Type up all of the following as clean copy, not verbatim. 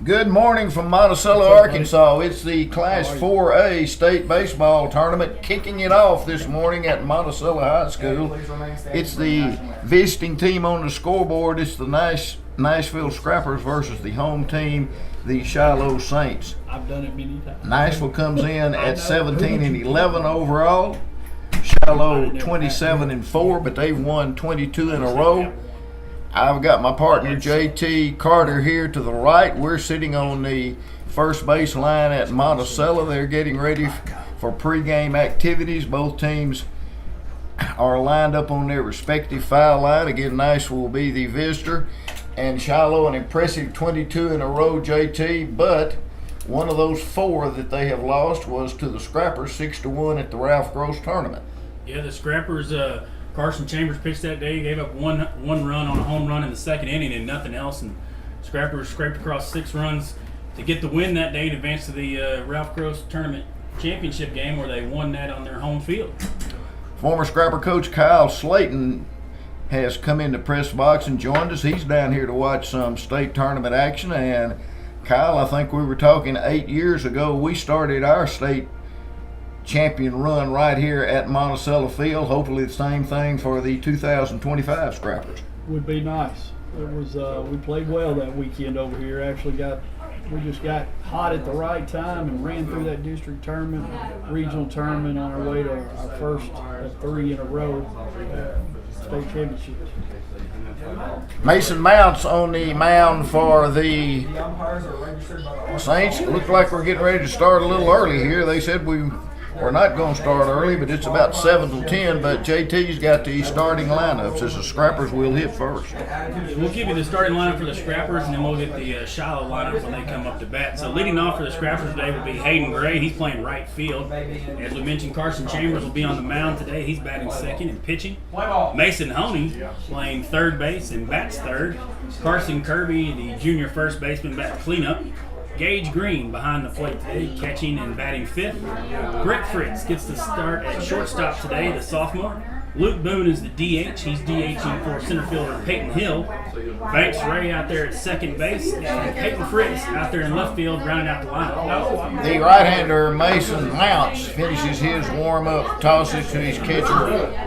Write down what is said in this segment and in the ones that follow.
Good morning from Monticello, Arkansas. It's the Class 4A state baseball tournament kicking it off this morning at Monticello High School. It's the visiting team on the scoreboard. It's the Nashville Scrappers versus the home team, the Shiloh Saints. I've done it many times. Nashville comes in at 17-11 overall. Shiloh 27-4, but they've won 22 in a row. I've got my partner JT Carter here to the right. We're sitting on the first base line at Monticello. They're getting ready for pregame activities. Both teams are lined up on their respective foul line. Again, Nashville will be the visitor, and Shiloh an impressive 22 in a row, JT, but one of those four that they have lost was to the Scrappers 6-1 at the Ralph Gross tournament. Yeah, the Scrappers, Carson Chambers pitched that day, gave up one run on a home run in the second inning and nothing else, and Scrappers scraped across 6 runs to get the win that day and advance to the Ralph Gross tournament championship game where they won that on their home field. Former Scrapper coach Kyle Slayton has come into press box and joined us. He's down here to watch some state tournament action. And Kyle, I think we were talking 8 years ago, we started our state champion run right here at Monticello Field. Hopefully the same thing for the 2025 Scrappers. Would be nice. It was we played well that weekend over here. We just got hot at the right time and ran through that district tournament, regional tournament on our way to our first 3 in a row state championships. Mason Mounts on the mound for the Saints. Looked like we're getting ready to start a little early here. They said we're not going to start early, but it's about 7 till 10. But JT's got the starting lineups as the Scrappers will hit first. We'll give you the starting lineup for the Scrappers, and then we'll get the Shiloh lineup when they come up to bat. So leading off for the Scrappers today will be Hayden Gray. He's playing right field. As we mentioned, Carson Chambers will be on the mound today. He's batting second and pitching. Mason Honey playing third base and bats third. Carson Kirby, the junior first baseman, bat cleanup. Gage Green behind the plate today, catching and batting fifth. Brett Fritz gets the start at shortstop today, the sophomore. Luke Boone is the DH. He's DHing for center fielder Peyton Hill. Banks Ray out there at second base. And Peyton Fritz out there in left field, rounding out the lineup. The right-hander Mason Mounts finishes his warm-up, tosses to his catcher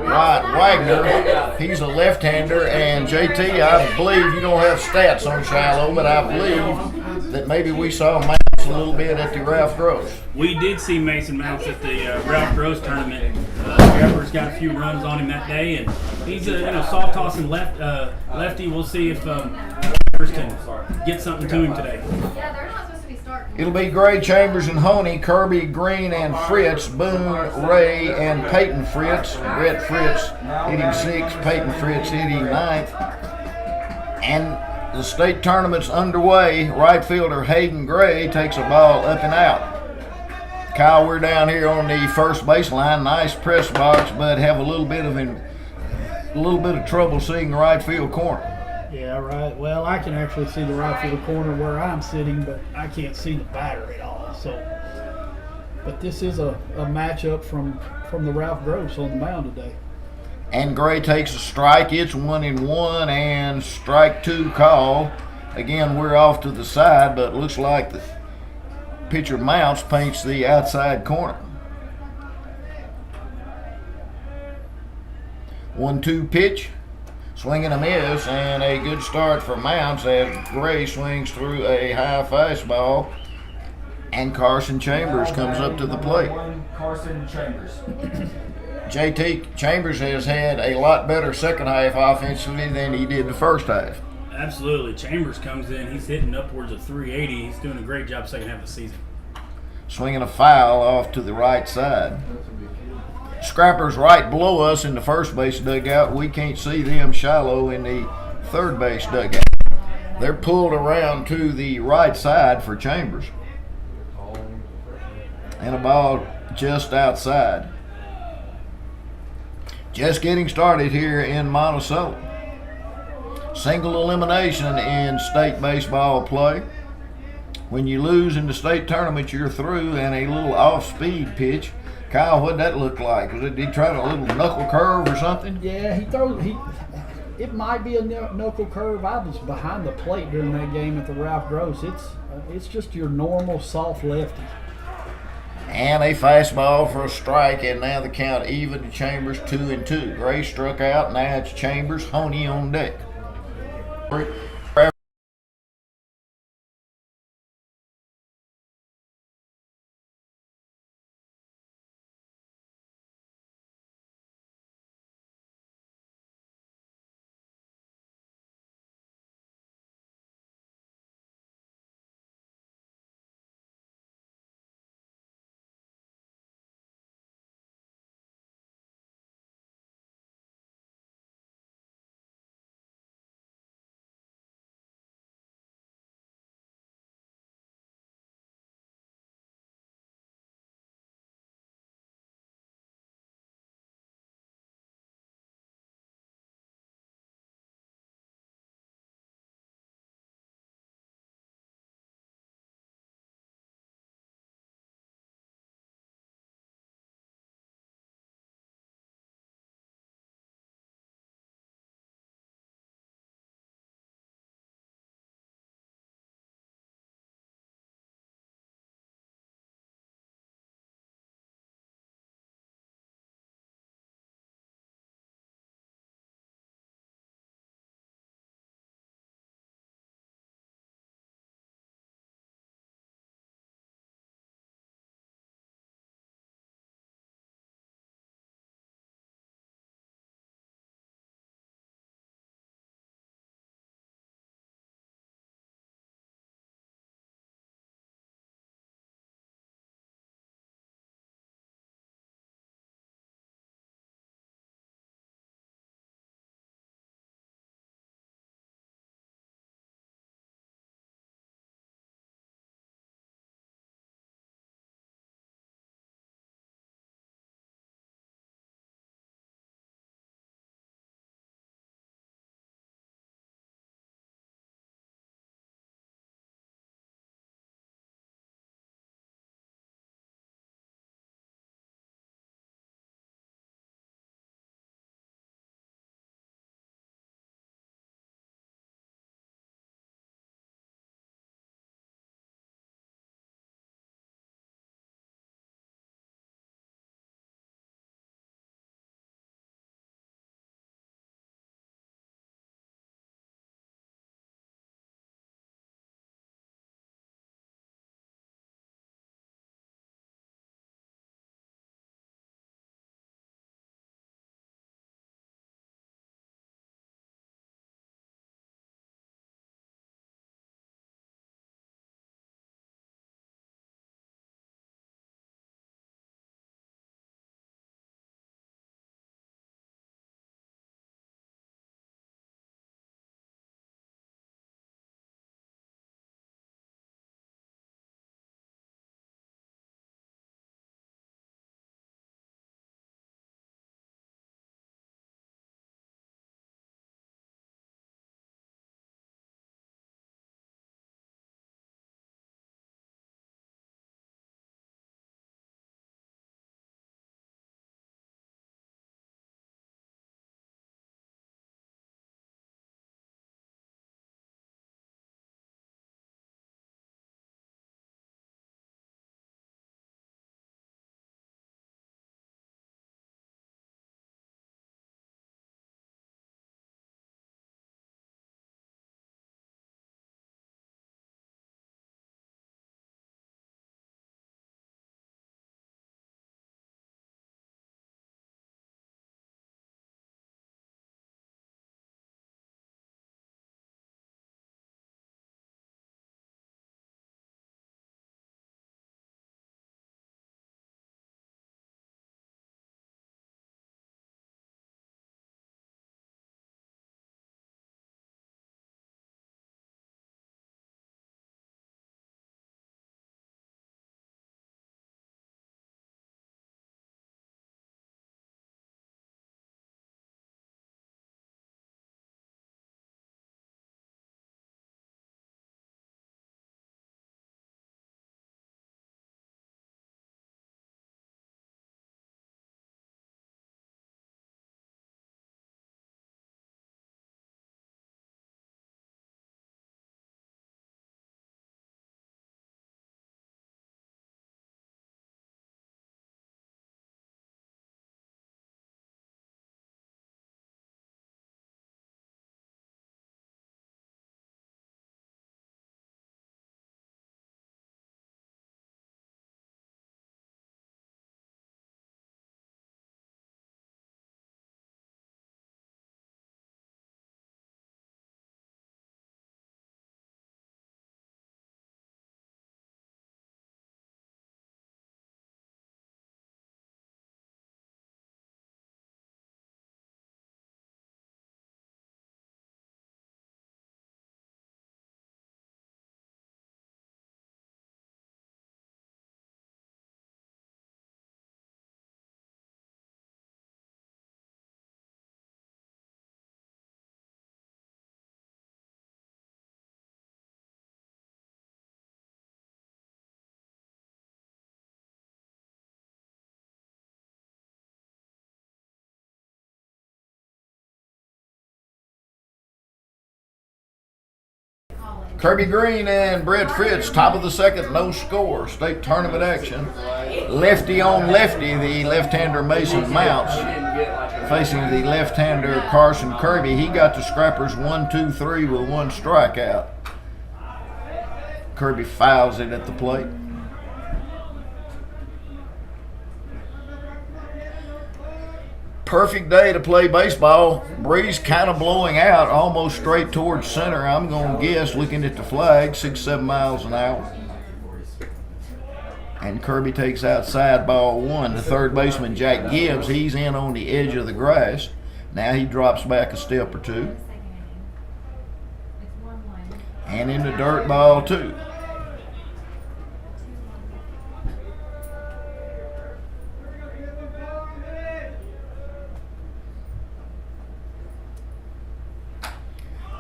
Wyatt Wagner. He's a left-hander, and JT, I believe you don't have stats on Shiloh, but I believe that maybe we saw Mounts a little bit at the Ralph Gross. We did see Mason Mounts at the Ralph Gross tournament. Scrappers got a few runs on him that day, and he's a soft tossing lefty. We'll see if Scrappers can get something to him today. Yeah, they're not supposed to be starting. It'll be Gray, Chambers, and Honey, Kirby, Green, and Fritz, Boone, Ray, and Peyton Fritz. Brett Fritz hitting 6th, Peyton Fritz hitting 9th. And the state tournament's underway. Right fielder Hayden Gray takes a ball up and out. Kyle, we're down here on the first baseline. Nice press box, but have a little bit of trouble seeing the right field corner. Yeah, right. Well, I can actually see the right field corner where I'm sitting, but I can't see the batter at all. But this is a matchup from the Ralph Gross on the mound today. And Gray takes a strike. It's 1-1 and strike 2 call. Again, we're off to the side, but it looks like the pitcher Mounts paints the outside corner. 1-2 pitch. Swing and a miss, and a good start for Mounts as Gray swings through a high fastball. And Carson Chambers comes up to the plate. Carson Chambers. JT Chambers has had a lot better second half offensively than he did the first half. Absolutely. Chambers comes in. He's hitting upwards of 380. He's doing a great job second half of the season. Swinging a foul off to the right side. Scrappers right below us in the first base dugout. We can't see them. Shiloh in the third base dugout. They're pulled around to the right side for Chambers. And a ball just outside. Just getting started here in Monticello. Single elimination in state baseball play. When you lose in the state tournament, you're through, and a little off-speed pitch. Kyle, what'd that look like? Did he try a little knuckle curve or something? Yeah, it might be a knuckle curve. I was behind the plate during that game at the Ralph Gross. It's just your normal soft lefty. And a fastball for a strike, and now the count even to Chambers 2-2. Gray struck out, now it's Chambers, Honey on deck. Kirby Green and Brett Fritz, top of the second, no score. State tournament action. Lefty on lefty, the left-hander Mason Mounts facing the left-hander Carson Kirby. He got the scrappers 1-2-3 with one strikeout. Kirby fouls it at the plate. Perfect day to play baseball. Breeze kind of blowing out, almost straight towards center. I'm going to guess, looking at the flag, 6-7 miles an hour. And Kirby takes outside ball one. The third baseman, Jack Gibbs, he's in on the edge of the grass. Now he drops back a step or two. And in the dirt, ball two.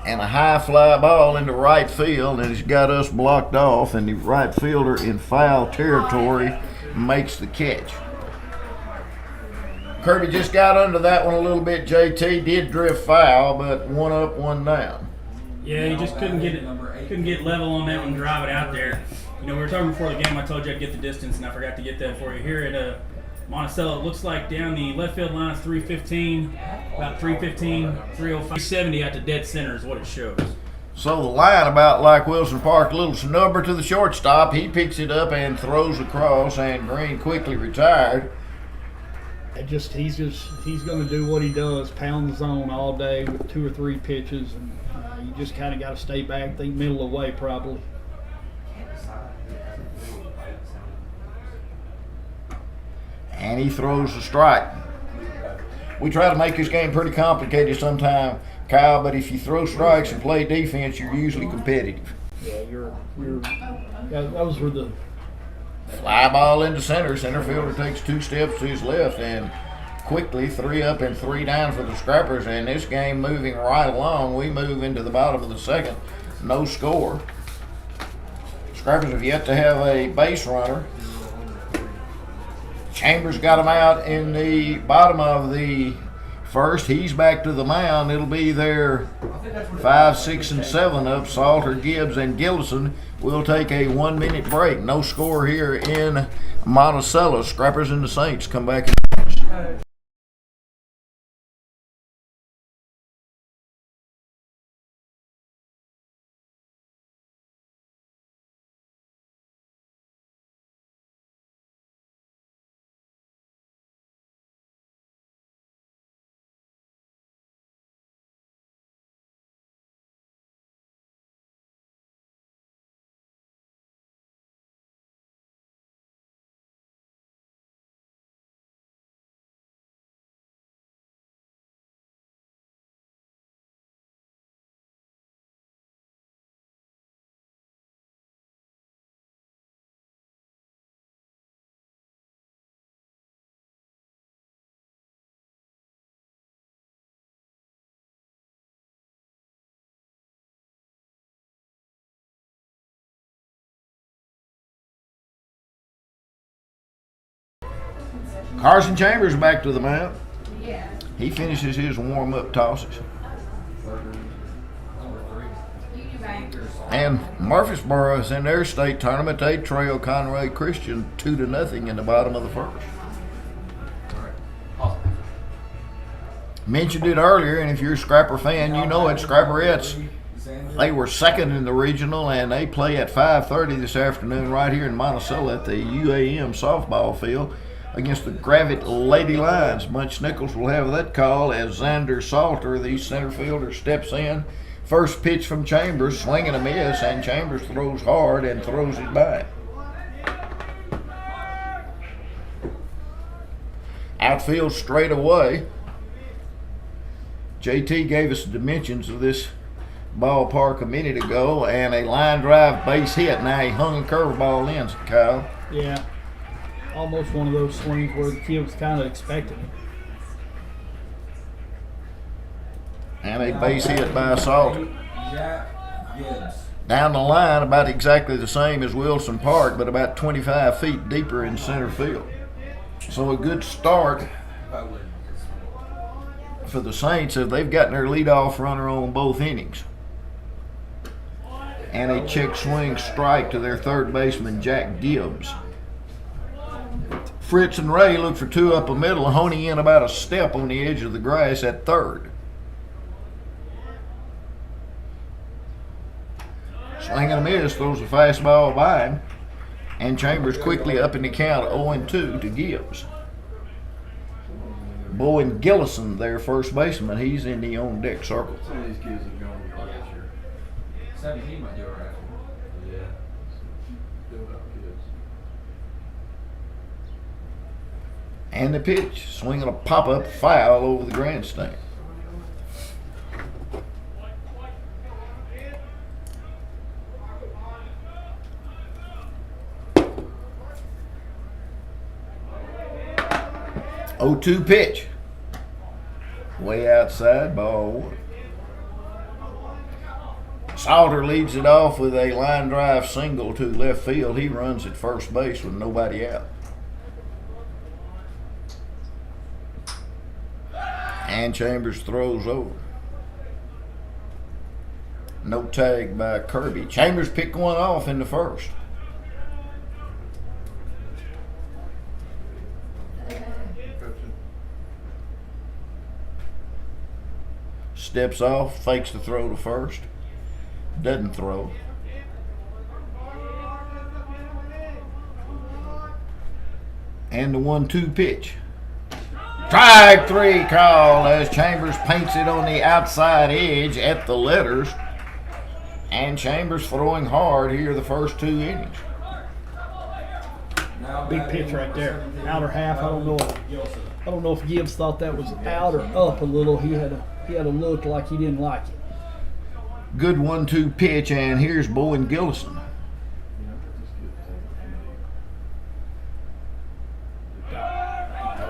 And a high fly ball into right field, and it's got us blocked off, and the right fielder in foul territory makes the catch. Kirby just got under that one a little bit. JT did drift foul, but one up, one down. Yeah, he just couldn't get level on that one, drive it out there. You know, we were talking before the game. I told you I'd get the distance, and I forgot to get that for you. Here at Monticello, it looks like down the left field line is 315, about 315, 305, 370 out to dead center is what it shows. So the line about like Wilson Park, a little snubber to the shortstop. He picks it up and throws across, and Green quickly retired. He's going to do what he does, pound the zone all day with 2 or 3 pitches, and you just kind of got to stay back, think middle of the way probably. And he throws a strike. We try to make this game pretty complicated sometime, Kyle, but if you throw strikes and play defense, you're usually competitive. Yeah, those were the Fly ball into center. Center fielder takes 2 steps to his left, and quickly 3 up and 3 down for the Scrappers. And this game moving right along. We move into the bottom of the second. No score. Scrappers have yet to have a base runner. Chambers got him out in the bottom of the first. He's back to the mound. It'll be their 5, 6, and 7 up. Salter, Gibbs, and Gillison will take a 1-minute break. No score here in Monticello. Scrappers and the Saints come back in. Carson Chambers back to the mound. He finishes his warm-up tosses. And Murfreesboro is in their state tournament. They trail Conway Christian 2-0 in the bottom of the first. Mentioned it earlier, and if you're a Scrapper fan, you know it. Scrapperettes, they were second in the regional, and they play at 5:30 this afternoon right here in Monticello at the UAM softball field against the Gravette Lady Lions. Bunch Nichols will have that call as Xander Salter, the center fielder, steps in. First pitch from Chambers, swinging a miss, and Chambers throws hard and throws it back. Outfield straight away. JT gave us the dimensions of this ballpark a minute ago, and a line drive base hit. Now he hung a curveball in, Kyle. Yeah. Almost one of those swings where the kid was kind of expecting it. And a base hit by Salter. Down the line, about exactly the same as Wilson Park, but about 25 feet deeper in center field. So a good start for the Saints if they've gotten their leadoff runner on both innings. and a check swing strike to their third baseman, Jack Gibbs. Fritz and Ray look for two up the middle, honing in about a step on the edge of the grass at third. Swing and a miss, throws a fastball by him, and Chambers quickly up in the count 0-2 to Gibbs. Bowen Gillison, their first baseman, he's in the on-deck circle. Some of these kids have gone to last year. 17 might do all right. Yeah. Build up kids. And the pitch, swinging a pop-up foul over the grandstand. Oh, 2 pitch. Way outside, ball 1. Salter leads it off with a line drive single to left field. He runs at first base with nobody out. And Chambers throws over. No tag by Kirby. Chambers picked one off in the first. Steps off, fakes the throw to first. Doesn't throw. And the 1-2 pitch. Strike 3 call as Chambers paints it on the outside edge at the letters. And Chambers throwing hard here the first 2 innings. Big pitch right there. Outer half. I don't know if Gibbs thought that was out or up a little. He had a look like he didn't like it. Good 1-2 pitch, and here's Bowen Gillison.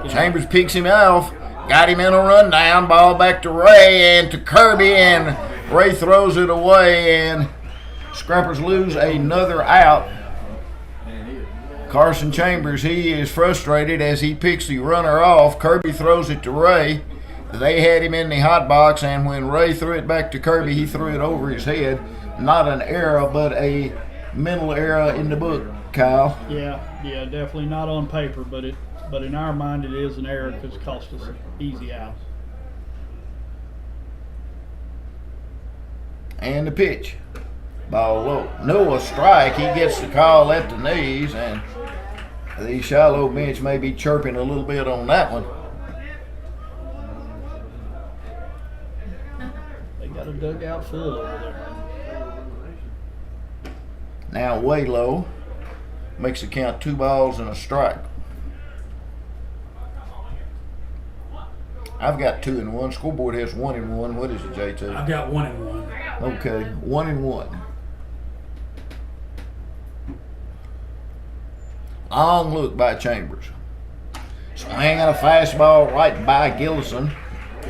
Chambers picks him off, got him in a rundown, ball back to Ray and to Kirby, and Ray throws it away, and Scrappers lose another out. Carson Chambers, he is frustrated as he picks the runner off. Kirby throws it to Ray. They had him in the hot box, and when Ray threw it back to Kirby, he threw it over his head. Not an error, but a mental error in the book, Kyle. Yeah, definitely not on paper, but in our mind it is an error because it cost us an easy out. And the pitch. Ball low. No, a strike. He gets the call at the knees, and the Shiloh bench may be chirping a little bit on that one. They got a dugout full over there. Now way low. Makes the count 2 balls and a strike. I've got 2-1. Scoreboard has 1-1. What is it, JT? I've got 1-1. Okay, 1-1. Long look by Chambers. Swinging a fastball right by Gillison.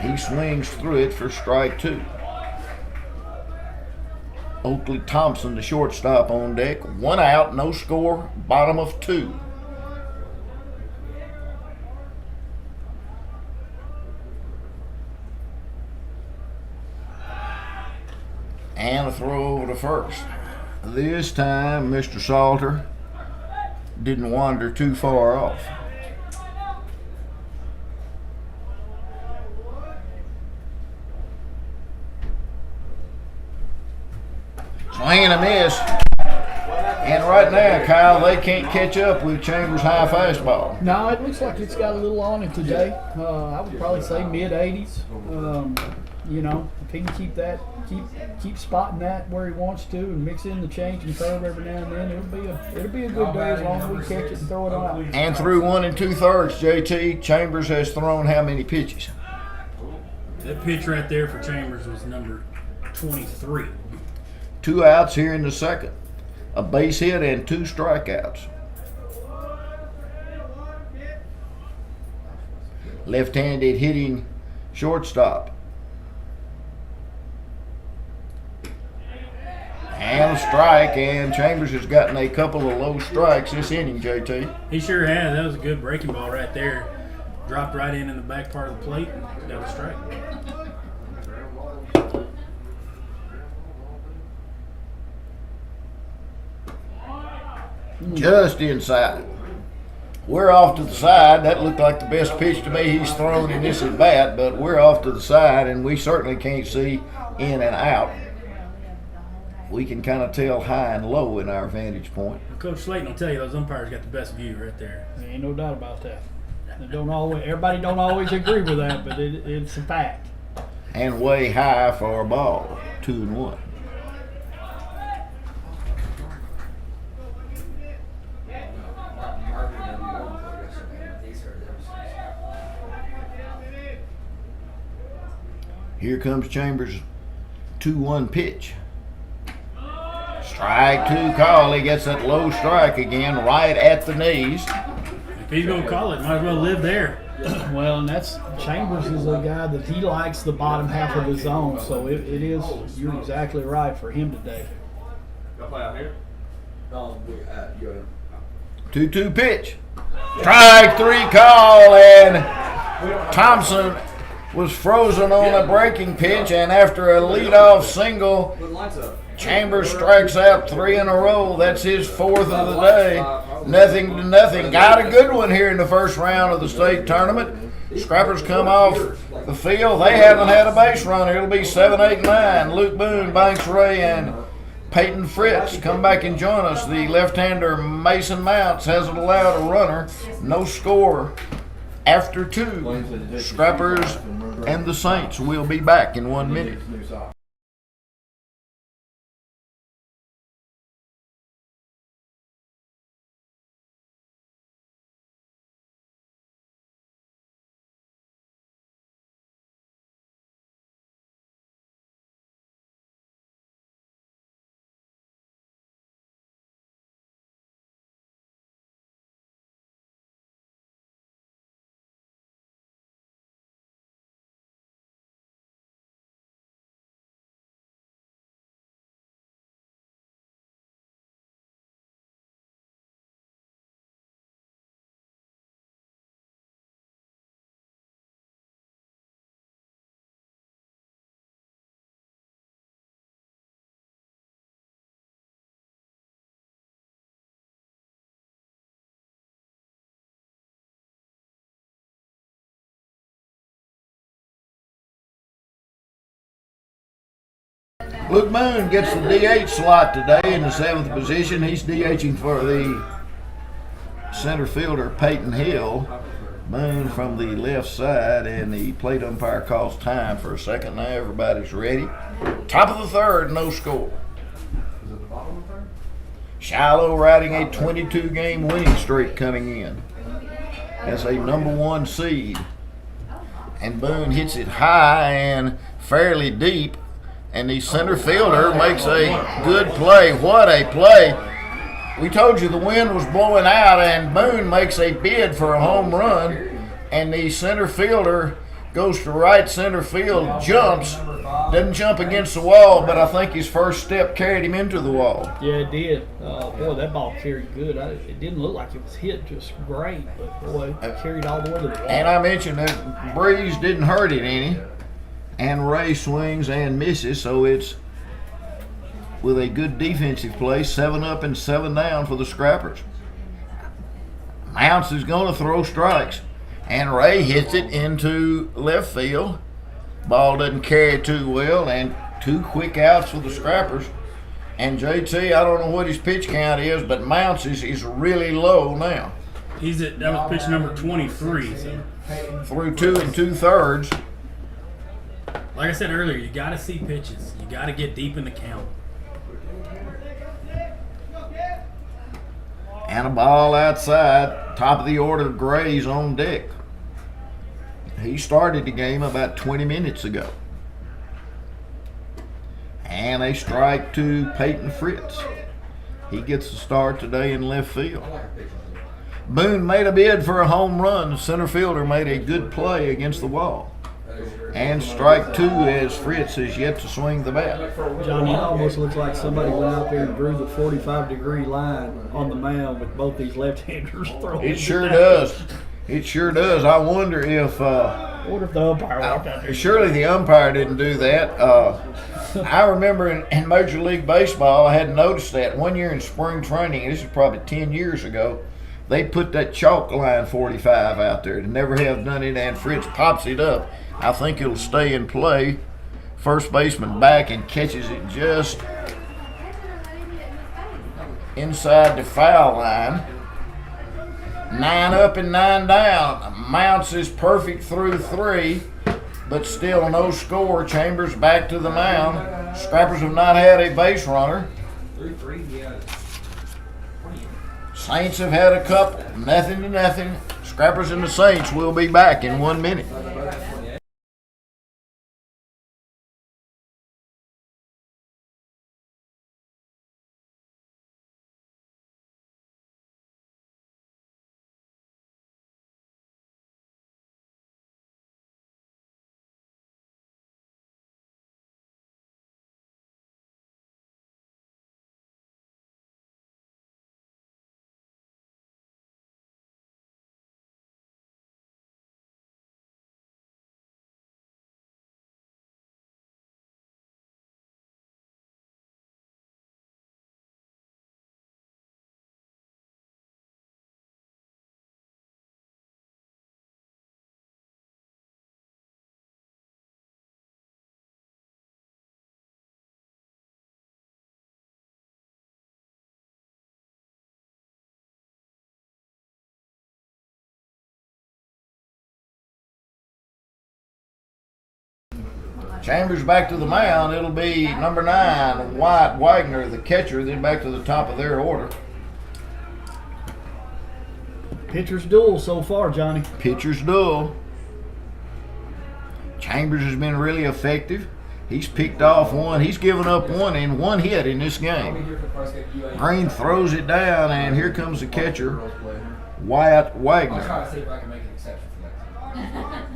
He swings through it for strike 2. Oakley Thompson, the shortstop, on deck. 1 out, no score, bottom of 2. And a throw over to first. This time, Mr. Salter didn't wander too far off. Swing and a miss. And right now, Kyle, they can't catch up with Chambers' high fastball. No, it looks like it's got a little on it today. I would probably say mid-80s. If he can keep spotting that where he wants to and mix in the change and curve every now and then, it'll be a good day as long as we catch it and throw it out. And through 1 2/3, JT, Chambers has thrown how many pitches? That pitch right there for Chambers was number 23. 2 outs here in the second. A base hit and 2 strikeouts. Left-handed hitting shortstop. And a strike, and Chambers has gotten a couple of low strikes this inning, JT. He sure has. That was a good breaking ball right there. Dropped right in the back part of the plate and got a strike. just inside. We're off to the side. That looked like the best pitch to me he's thrown in this at bat, but we're off to the side, and we certainly can't see in and out. We can kind of tell high and low in our vantage point. Coach Slayton will tell you those umpires got the best view right there. There ain't no doubt about that. Everybody don't always agree with that, but it's a fact. And way high for a ball, 2-1. Here comes Chambers' 2-1 pitch. Strike 2 call. He gets that low strike again, right at the knees. If he's going to call it, might as well live there. Well, and that's Chambers is a guy that he likes the bottom half of the zone, so it is. You're exactly right for him today. Y'all play out here? No, you're 2-2 pitch. Strike 3 call, and Thompson was frozen on a breaking pitch, and after a leadoff single, Chambers strikes out 3 in a row. That's his 4th of the day. Nothing to nothing. Got a good one here in the first round of the state tournament. Scrappers come off the field. They haven't had a base runner. It'll be 7, 8, 9. Luke Boone, Banks Ray, and Peyton Fritz come back and join us. The left-hander Mason Mounts hasn't allowed a runner. No score after 2. Scrappers and the Saints will be back in 1 minute. Luke Boone gets the DH slot today in the 7th position. He's DHing for the center fielder, Peyton Hill. Boone from the left side, and the plate umpire calls time for a second. Now everybody's ready. Top of the 3rd, no score. Shiloh riding a 22-game winning streak coming in as a number 1 seed. And Boone hits it high and fairly deep. And the center fielder makes a good play. What a play. We told you the wind was blowing out, and Boone makes a bid for a home run. And the center fielder goes to right center field, jumps, doesn't jump against the wall, but I think his first step carried him into the wall. Yeah, it did. Boy, that ball carried good. It didn't look like it was hit just great, but boy, it carried all the way to the wall. And I mentioned that breeze didn't hurt it any. And Ray swings and misses, so it's with a good defensive play, 7 up and 7 down for the Scrappers. Mounts is going to throw strikes, and Ray hits it into left field. Ball doesn't carry too well, and 2 quick outs for the Scrappers. And JT, I don't know what his pitch count is, but Mounts is really low now. That was pitch number 23. So. Through 2 2/3. Like I said earlier, you got to see pitches. You got to get deep in the count. And a ball outside. Top of the order, Gray's on deck. He started the game about 20 minutes ago. And a strike to Peyton Fritz. He gets the start today in left field. Boone made a bid for a home run. The center fielder made a good play against the wall. And strike 2 as Fritz has yet to swing the bat. Johnny, it almost looks like somebody went out there and drew the 45-degree line on the mound with both these left-handers throwing. It sure does. It sure does. I wonder if the umpire walked out there. surely the umpire didn't do that. I remember in Major League Baseball, I hadn't noticed that. One year in spring training, this is probably 10 years ago, they put that chalk line 45 out there. They never have done it, and Fritz pops it up. I think it'll stay in play. First baseman back and catches it just inside the foul line. 9 up and 9 down. Mounts is perfect through 3, but still no score. Chambers back to the mound. Scrappers have not had a base runner. 3-3, yeah. Saints have had a couple. Nothing to nothing. Scrappers and the Saints will be back in 1 minute. Chambers back to the mound. It'll be number 9, Wyatt Wagner, the catcher, then back to the top of their order. Pitcher's duel so far, Johnny. Pitcher's duel. Chambers has been really effective. He's picked off one. He's given up one in 1 hit in this game. Green throws it down, and here comes the catcher, Wyatt I'll Wagner. try to see if I can make an exception for that.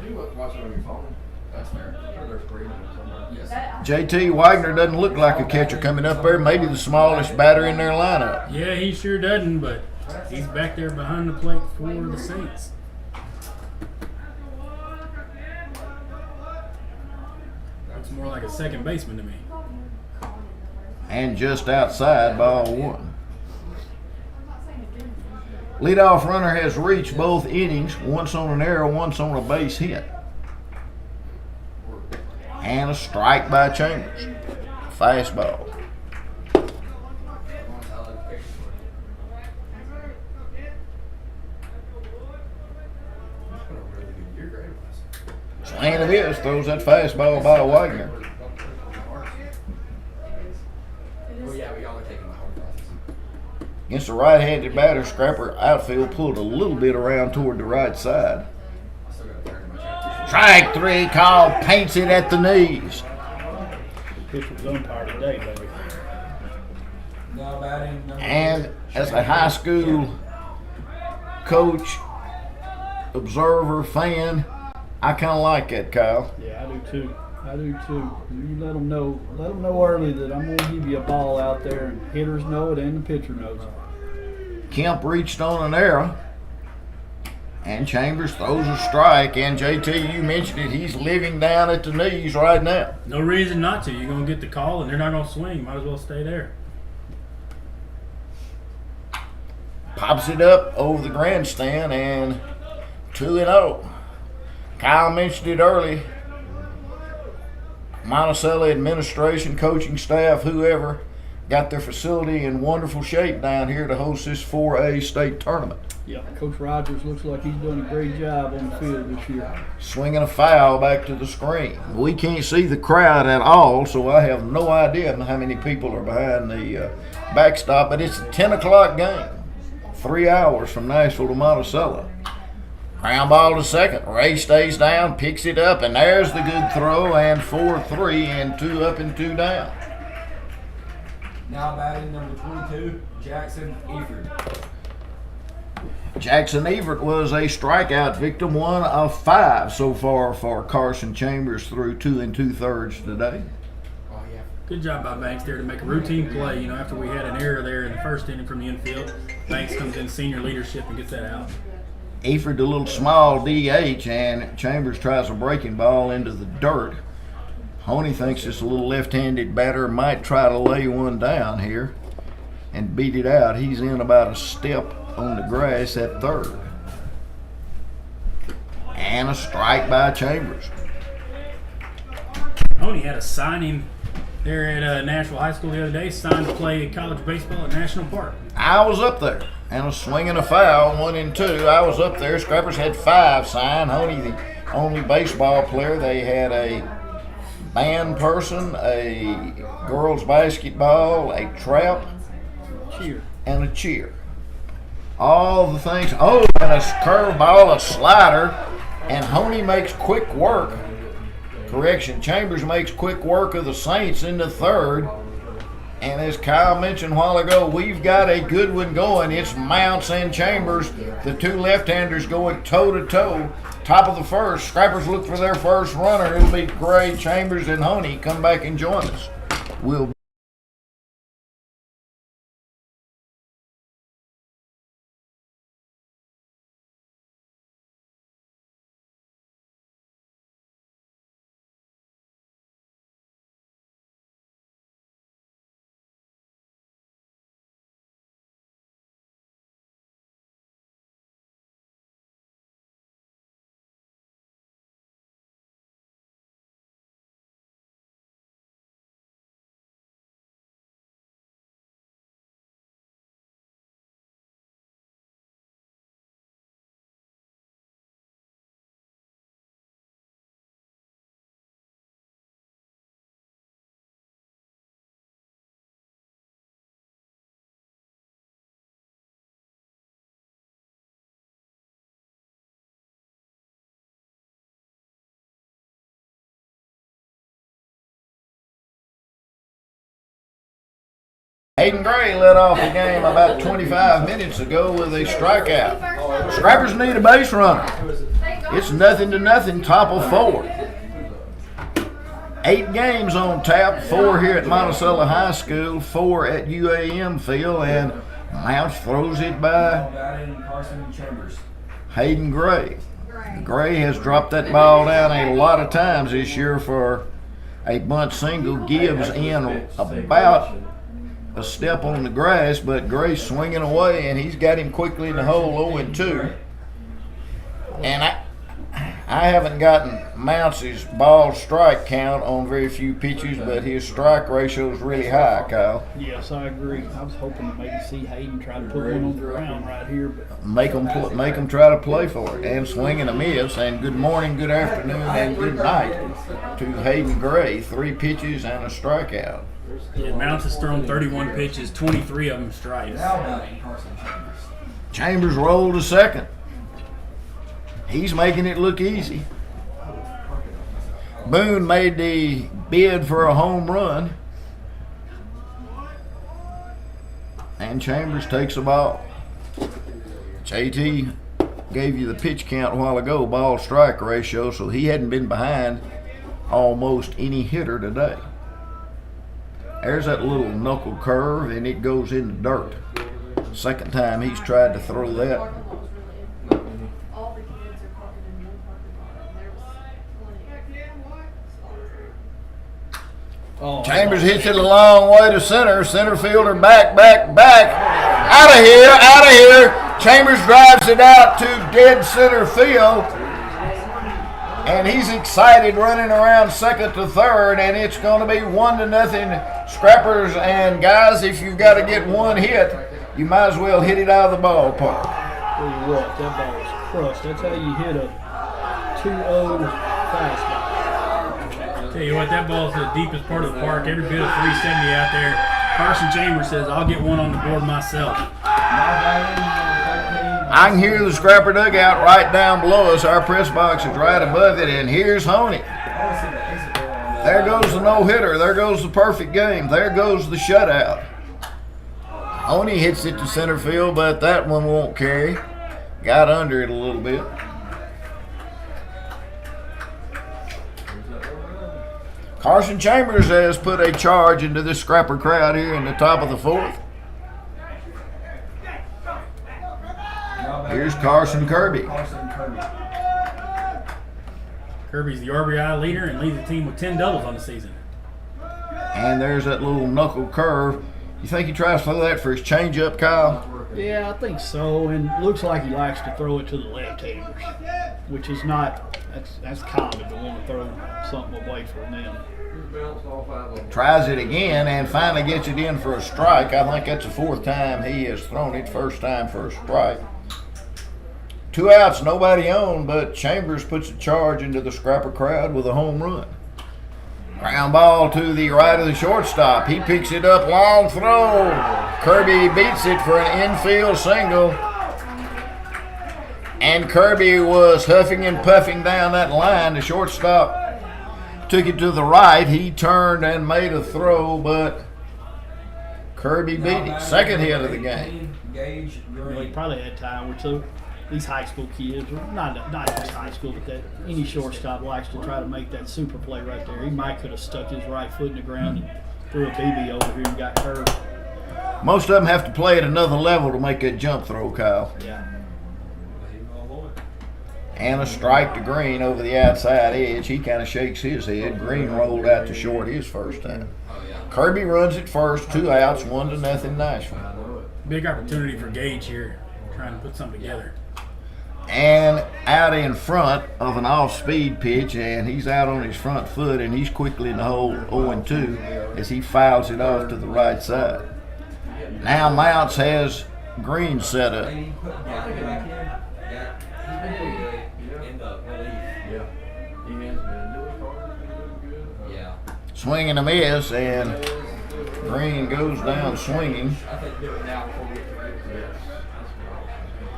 You watch it on your phone. That's fair. I'm sure there's green on it somewhere. Yes. JT Wagner doesn't look like a catcher coming up there. Maybe the smallest batter in their lineup. Yeah, he sure doesn't, but he's back there behind the plate for the Saints. Looks more like a second baseman to me. And just outside, ball 1. Leadoff runner has reached both innings, once on an error, once on a base hit. And a strike by Chambers. Fastball. Swing of his, throws that fastball by Wagner. Oh yeah, we all are taking the home process. Against the right-handed batter, Scrapper outfield pulled a little bit around toward the right side. I still got very much. Strike 3 call, paints it at the knees. Pitcher was umpire today, baby. No batting. Number And 2. as a high school coach, observer, fan, I kind of like that, Kyle. Yeah, I do too. I do too. You let them know early that I'm going to give you a ball out there, and hitters know it and the pitcher knows it. Kemp reached on an error, and Chambers throws a strike. And JT, you mentioned it, he's living down at the knees right now. No reason not to. You're going to get the call, and they're not going to swing. Might as well stay there. Pops it up over the grandstand, and 2-0. Kyle mentioned it early. Monticello administration, coaching staff, whoever, got their facility in wonderful shape down here to host this 4A state tournament. Yeah, Coach Rogers looks like he's doing a great job on the field this year. Swinging a foul back to the screen. We can't see the crowd at all, so I have no idea how many people are behind the backstop, but it's a 10 o'clock game. 3 hours from Nashville to Monticello. Ground ball to second. Ray stays down, picks it up, and there's the good throw, and 4-3, and 2 up and 2 down. Now batting number 22, Jackson Eford. Jackson Everett was a strikeout victim, 1 of 5 so far for Carson Chambers through 2 2/3 today. Oh yeah. Good job by Banks there to make a routine play. You know, after we had an error there in the first inning from the infield, Banks comes in senior leadership and gets that out. Eford a little small DH, and Chambers tries a breaking ball into the dirt. Honey thinks this little left-handed batter might try to lay one down here and beat it out. He's in about a step on the grass at third. And a strike by Chambers. Honey had a signing there at Nashville High School the other day, signed to play college baseball at National Park. I was up there, and a swing and a foul, 1 and 2. I was up there. Scrappers had 5 signed. Honey, the only baseball player. They had a band person, a girls basketball, a trap, Cheer. and a cheer. All the things. Oh, and a curveball, a slider, and Honey makes quick work. Correction, Chambers makes quick work of the Saints in the third. And as Kyle mentioned a while ago, we've got a good one going. It's Mounts and Chambers, the 2 left-handers going toe-to-toe. Top of the first, Scrappers look for their first runner. It'll be Gray, Chambers, and Honey. Come back and join us. We'll 'Hayden Gray led off the game about 25 minutes ago with a strikeout. Scrappers need a base runner. It's 0-0, top of 4. 8 games on tap, 4 here at Monticello High School, 4 at UAM Field, and Mounts throws it by Hayden Gray. Gray has dropped that ball down a lot of times this year for a bunt single. Gibbs in about a step on the grass, but Gray's swinging away, and he's got him quickly in the hole 0-2. And I haven't gotten Mounts' ball strike count on very few pitches, but his strike ratio is really high, Kyle. Yes, I agree. I was hoping to maybe see Hayden try to put one on the ground right here, but Make them try to play for it, and swing and a miss. And good morning, good afternoon, and good night to Hayden Gray. 3 pitches and a strikeout. Yeah, Mounts has thrown 31 pitches, 23 of them strikes. Chambers rolled to second. He's making it look easy. Boone made the bid for a home run. And Chambers takes a ball. JT gave you the pitch count a while ago, ball strike ratio, so he hadn't been behind almost any hitter today. There's that little knuckle curve, and it goes in the dirt. Second time he's tried to throw that. All the kids are parking in one parking lot, and there was Chambers hits it a long way to center. Center fielder back. Out of here. Chambers drives it out to dead center field. And he's excited running around second to third, and it's going to be 1-0 Scrappers. And guys, if you've got to get one hit, you might as well hit it out of the ballpark. tell you what, that ball was crushed. That's how you hit a 2-0 fastball. Tell you what, that ball's the deepest part of the park. Every bit of 370 out there. Carson Chambers says, I'll get one on the board myself. I can hear the Scrapper dugout right down below us. Our press box is right above it, and here's Honey. There goes the no-hitter. There goes the perfect game. There goes the shutout. Honey hits it to center field, but that one won't carry. Got under it a little bit. Carson Chambers has put a charge into this Scrapper crowd here in the top of the 4th. Here's Carson Kirby. Kirby's the RBI leader and leads the team with 10 doubles on the season. And there's that little knuckle curve. You think he tries to throw that for his changeup, Kyle? Yeah, I think so. And looks like he likes to throw it to the left-handers, which is not. That's common to want to throw something away from them. Tries it again and finally gets it in for a strike. I think that's the 4th time he has thrown it. First time for a strike. 2 outs, nobody on, but Chambers puts a charge into the Scrapper crowd with a home run. Ground ball to the right of the shortstop. He picks it up, long throw. Kirby beats it for an infield single. And Kirby was huffing and puffing down that line. The shortstop took it to the right. He turned and made a throw, but Kirby beat it. Second hit of the game. Well, he probably had time with these high school kids, or not just high school, but that any shortstop likes to try to make that super play right there. He might could have stuck his right foot in the ground and threw a BB over here and got hurt. Most of them have to play at another level to make that jump throw, Kyle. Yeah. And a strike to Green over the outside edge. He kind of shakes his head. Green rolled out to short his first time. Kirby runs it first, 2 outs, 1-0 Nashville. Big opportunity for Gage here, trying to put something together. And out in front of an off-speed pitch, and he's out on his front foot, and he's quickly in the hole 0-2 as he fouls it off to the right side. Now Mounts has Green set up. Swing and a miss, and Green goes down swinging.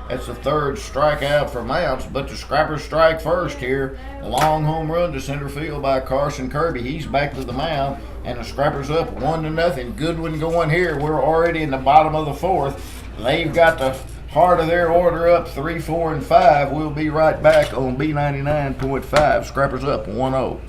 That's the 3rd strikeout for Mounts, but the Scrappers strike first here. A long home run to center field by Carson Kirby. He's back to the mound, and the Scrappers up 1-0. Good one going here. We're already in the bottom of the 4th. They've got the heart of their order up 3, 4, and 5. We'll be right back on B99.5. Scrappers up 1-0.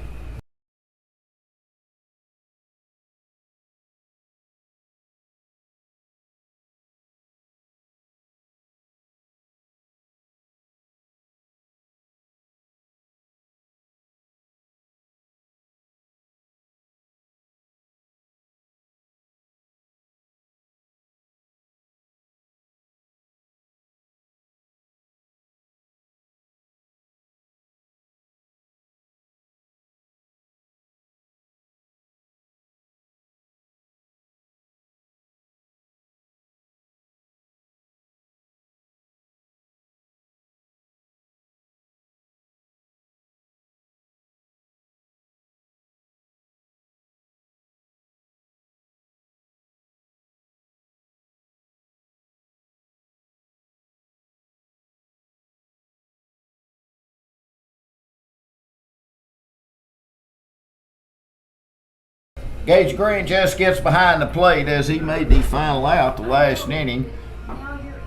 Gage Green just gets behind the plate as he made the final out the last inning.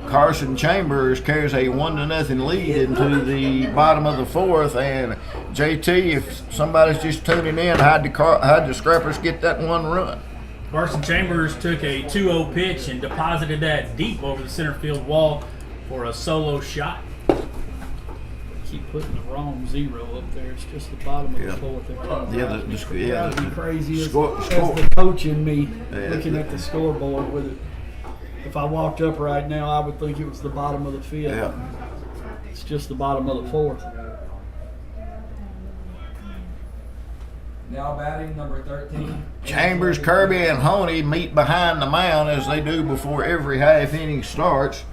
Carson Chambers carries a 1-0 lead into the bottom of the 4th. And JT, if somebody's just tuning in, how'd the Scrappers get that 1 run? Carson Chambers took a 2-0 pitch and deposited that deep over the center field wall for a solo shot. Keep putting the wrong 0 up there. It's just the bottom of the 4th. That'd be crazy as the coach and me looking at the scoreboard with it. If I walked up right now, I would think it was the bottom of the 5th. Yeah. It's just the bottom of the 4th. Now batting number 13. Chambers, Kirby, and Honey meet behind the mound as they do before every half inning starts.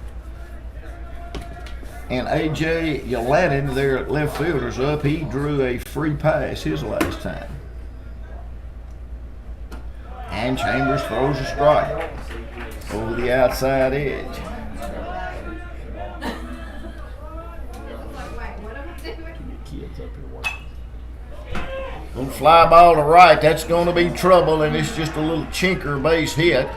And A.J. Yalanin, their left fielder's up. He drew a free pass his last time. And Chambers throws a strike over the outside edge. Kids up here working. Little fly ball to right. That's going to be trouble, and it's just a little chinker base hit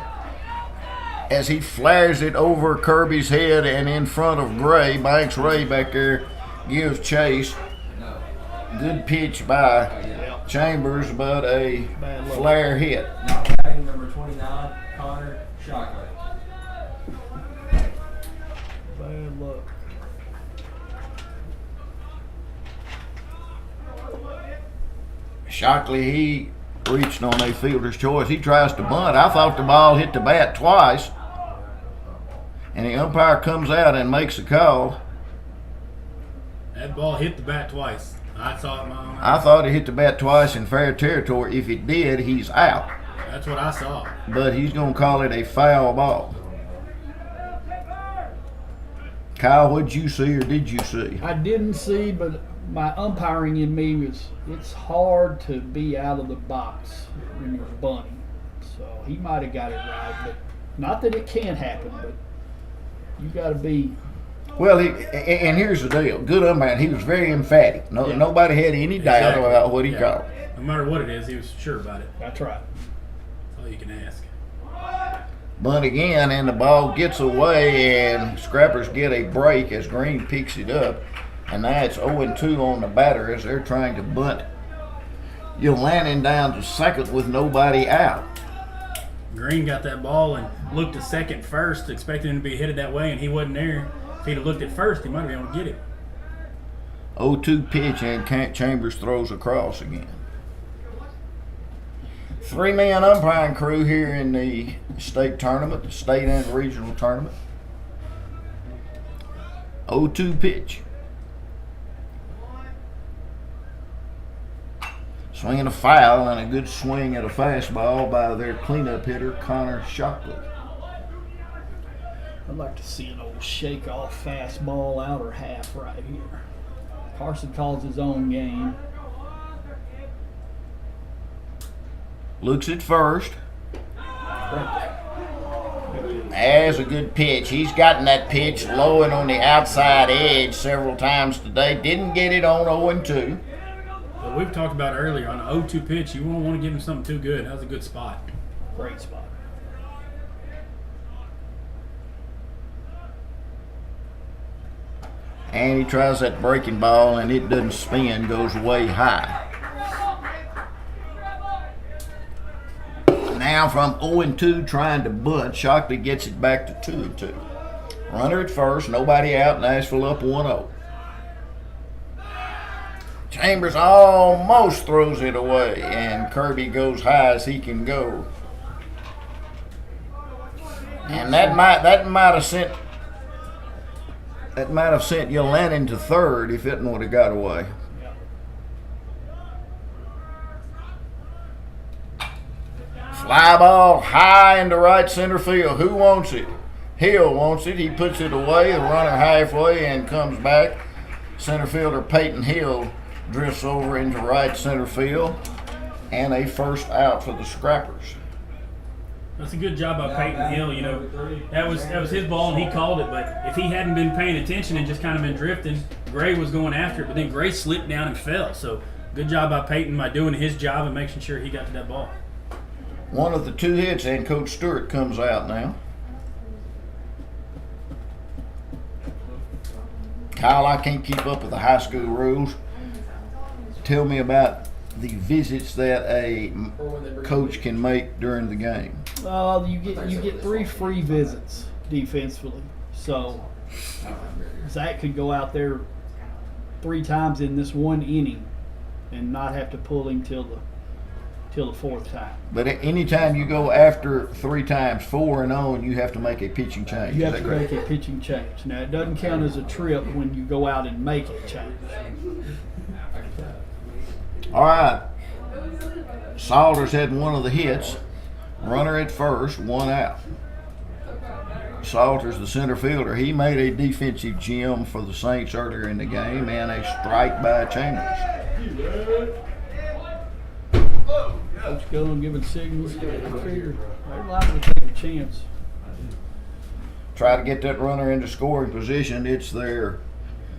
as he flares it over Kirby's head and in front of Gray. Banks Ray back there gives chase. Good pitch by Chambers, but a flare hit. Now batting number 29, Connor Shockley. Bad luck. Shockley, he reached on a fielder's choice. He tries to bunt. I thought the ball hit the bat twice. And the umpire comes out and makes a call. That ball hit the bat twice. I saw it in my own I eyes. thought it hit the bat twice in fair territory. If it did, he's out. That's what I saw. But he's going to call it a foul ball. Kyle, what did you see or did you see? I didn't see, but my umpiring in me was, it's hard to be out of the box when you're bunting. So he might have got it right, but not that it can't happen, but you got to be. Well, and here's the deal. Good umpire. He was very emphatic. Yeah. Nobody had any doubt Exactly. about what he Yeah. called. No matter what it is, he was sure about it. That's right. That's all you can ask. Bunt again, and the ball gets away, and Scrappers get a break as Green picks it up. And now it's 0-2 on the batter as they're trying to bunt. You're landing down to second with nobody out. Green got that ball and looked to second first, expecting him to be headed that way, and he wasn't there. If he'd have looked at first, he might have been able to get it. 0-2 pitch, and Chambers throws across again. Three-man umpiring crew here in the state tournament, the state and regional tournament. 0-2 pitch. Swinging a foul and a good swing at a fastball by their cleanup hitter, Connor Shockley. I'd like to see an old shake-off fastball outer half right here. Carson calls his own game. Looks at first. There's a good pitch. He's gotten that pitch low and on the outside edge several times today. Didn't get it on 0-2. But we've talked about earlier, on an 0-2 pitch, you won't want to give him something too good. That was a good spot. Great spot. And he tries that breaking ball, and it doesn't spin, goes way high. Now from 0-2 trying to bunt, Shockley gets it back to 2-2. Runner at first, nobody out, Nashville up 1-0. Chambers almost throws it away, and Kirby goes high as he can go. And that might have sent Yolannin to third if it would have got away. Fly ball high into right center field. Who wants it? Hill wants it. He puts it away. The runner halfway and comes back. Center fielder Peyton Hill drifts over into right center field. And a first out for the Scrappers. That's a good job by Peyton Hill. You know, that was his ball and he called it. But if he hadn't been paying attention and just kind of been drifting, Gray was going after it. But then Gray slipped down and fell. So good job by Peyton by doing his job and making sure he got to that ball. One of the two hits, and Coach Stewart comes out now. Kyle, I can't keep up with the high school rules. Tell me about the visits that a coach can make during the game. You get 3 free visits defensively. So Zach could go out there 3 times in this one inning and not have to pull him till the 4th time. But anytime you go after 3 times, 4 and on, you have to make a pitching change. You Is have that to correct? make a pitching change. Now, it doesn't count as a trip when you go out and make a change. All right. Salters had one of the hits. Runner at first, 1 out. Salters, the center fielder, he made a defensive gem for the Saints earlier in the game, and a strike by Chambers. Coach Gillum giving signals. I figured they're liable to take a chance. Try to get that runner into scoring position. It's their,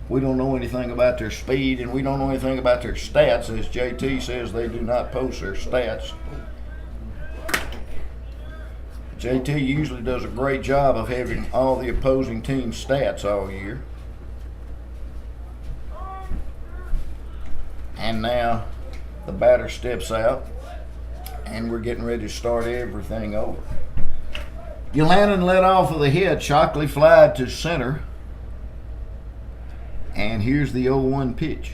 we don't know anything about their speed, and we don't know anything about their stats. As JT says, they do not post their stats. JT usually does a great job of having all the opposing team's stats all year. And now the batter steps out, and we're getting ready to start everything over. Yolannin led off with a hit. Shockley flied to center. And here's the 0-1 pitch.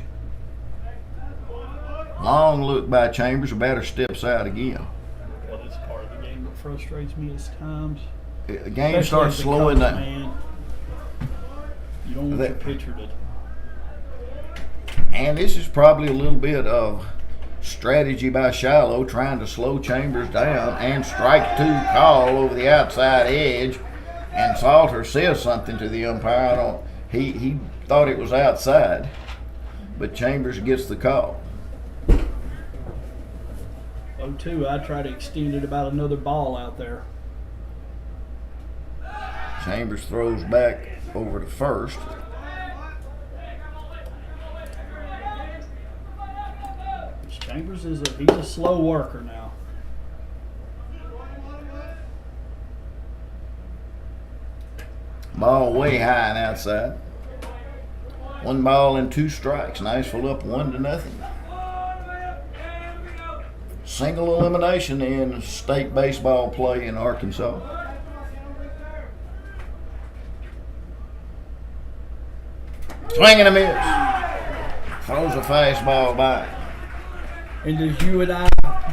Long look by Chambers. The batter steps out again. Well, it's part of the game that frustrates me at times. The game Especially starts as a slowing coach, down. Man. You don't want your pitcher to. And this is probably a little bit of strategy by Shiloh, trying to slow Chambers down and strike 2 call over the outside edge. And Salter says something to the umpire. He thought it was outside, but Chambers gets the call. 0-2, I try to extend it about another ball out there. Chambers throws back over to first. Chambers he's a slow worker now. Ball way high and outside. 1 ball and 2 strikes. Nashville up 1-0. Single elimination in state baseball play in Arkansas. Swing and a miss. Throws a fastball by. And as you and I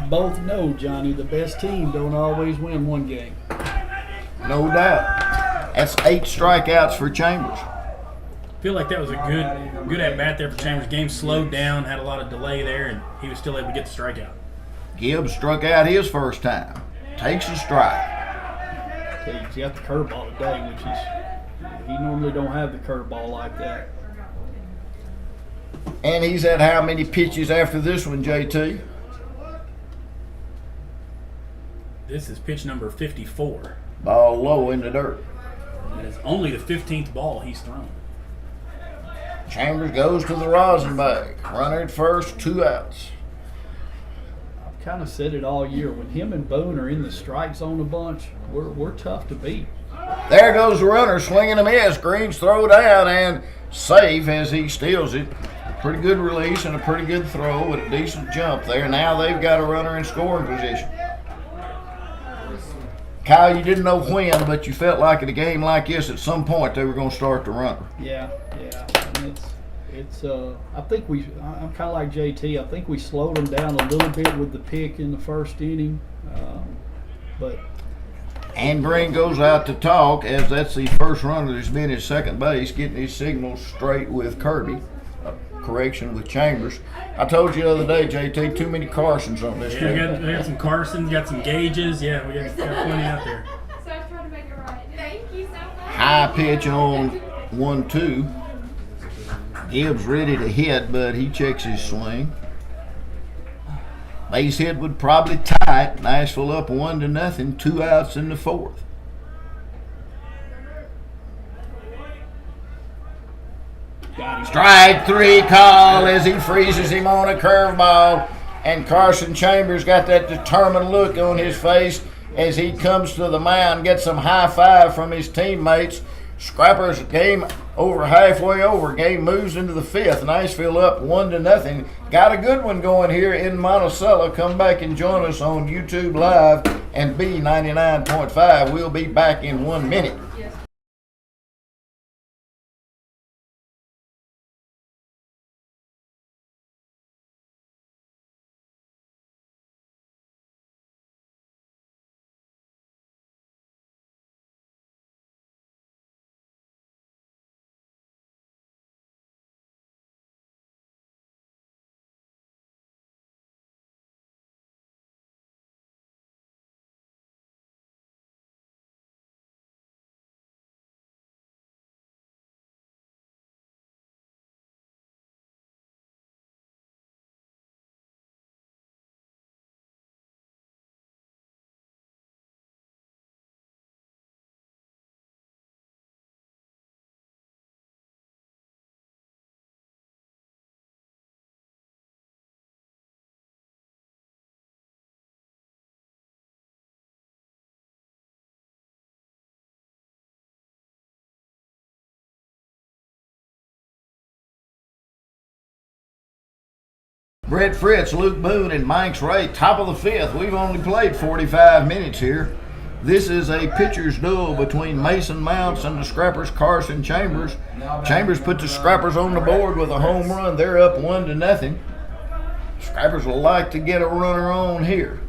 both know, Johnny, the best team don't always win one game. No doubt. That's 8 strikeouts for Chambers. I feel like that was a good at bat there for Chambers. Game slowed down, had a lot of delay there, and he was still able to get the strikeout. Gibbs struck out his first time. Takes a strike. He's got the curveball today, which is he normally don't have the curveball like that. And he's at how many pitches after this one, JT? This is pitch number 54. Ball low in the dirt. And it's only the 15th ball he's thrown. Chambers goes to the rosin bag. Runner at first, 2 outs. I've kind of said it all year. When him and Boone are in the strike zone a bunch, we're tough to beat. There goes the runner, swinging a miss. Green's throw down and safe as he steals it. Pretty good release and a pretty good throw with a decent jump there. Now they've got a runner in scoring position. Kyle, you didn't know when, but you felt like in a game like this, at some point they were going to start the runner. Yeah. And it's I think I'm kind of like JT. I think we slowed them down a little bit with the pick in the first inning, but. And Green goes out to talk, as that's the first runner that's been at second base, getting his signals straight with Kirby. Correction with Chambers. I told you the other day, JT, too many Carsons on this team. Yeah, we got some Carsons, got some Gages. Yeah, we got plenty out there. So I was trying to make it right. Thank you so much. High pitch on 1-2. Gibbs ready to hit, but he checks his swing. Base hit would probably tie it. Nashville up 1-0, 2 outs in the 4th. Strike 3 call as he freezes him on a curveball. And Carson Chambers got that determined look on his face as he comes to the mound, gets some high five from his teammates. Scrappers game over halfway over. Game moves into the 5th. Nashville up 1-0. Got a good one going here in Monticello. Come back and join us on YouTube Live and B99.5. We'll be back in 1 minute. Brett Fritz, Luke Boone, and Mike's Ray, top of the 5th. We've only played 45 minutes here. This is a pitcher's duel between Mason Mounts and the Scrappers, Carson Chambers. Chambers put the Scrappers on the board with a home run. They're up 1-0. Scrappers will like to get a runner on here.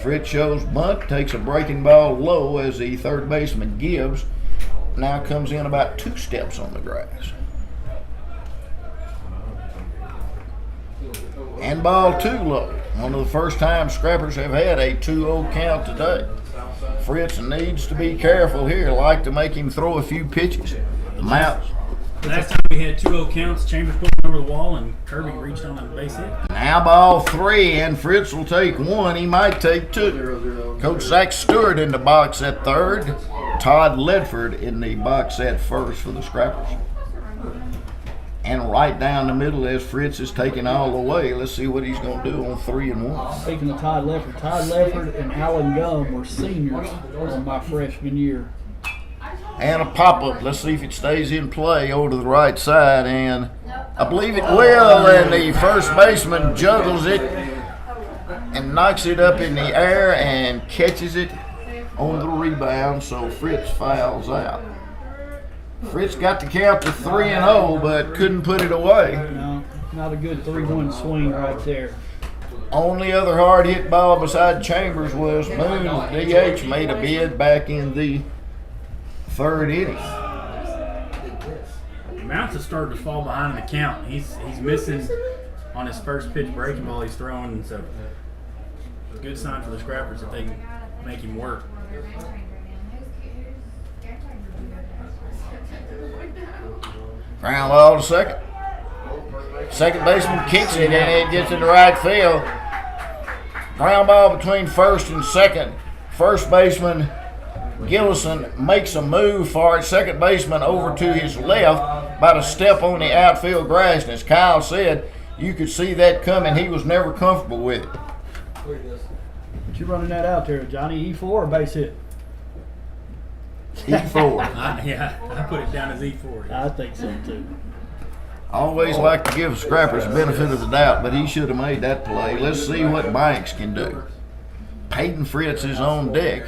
Fritz shows bunt, takes a breaking ball low as the third baseman Gibbs now comes in about 2 steps on the grass. And ball 2 low. One of the first times Scrappers have had a 2-0 count today. Fritz needs to be careful here. Like to make him throw a few pitches. Mount. Last time we had 2-0 counts, Chambers put one over the wall and Kirby reached on a base hit. Now ball 3, and Fritz will take 1. He might take 2. Coach Zach Stewart in the box at third. Todd Ledford in the box at first for the Scrappers. And right down the middle as Fritz is taking all the way. Let's see what he's going to do on 3 and 1. Speaking of Todd Lefford and Alan Gum were seniors on my freshman year. And a pop-up. Let's see if it stays in play over to the right side. And I believe it will. And the first baseman juggles it and knocks it up in the air and catches it on the rebound. So Fritz fouls out. Fritz got the count to 3-0, but couldn't put it away. No, not a good 3-1 swing right there. Only other hard hit ball beside Chambers was Moon. DH made a bid back in the 3rd inning. Mounts has started to fall behind in the count. He's missing on his first pitch breaking ball he's throwing, so it's a good sign for the Scrappers if they can make him work. Ground ball to second. Second baseman kicks it and it gets into right field. Ground ball between first and second. First baseman Gillison makes a move for it. Second baseman over to his left, about a step on the outfield grass. And as Kyle said, you could see that coming. He was never comfortable with it. What you running that out there, Johnny? E4 or base hit? E4. I put it down as E4. I think so too. Always like to give Scrappers the benefit of the doubt, but he should have made that play. Let's see what Banks can do. Peyton Fritz is on deck.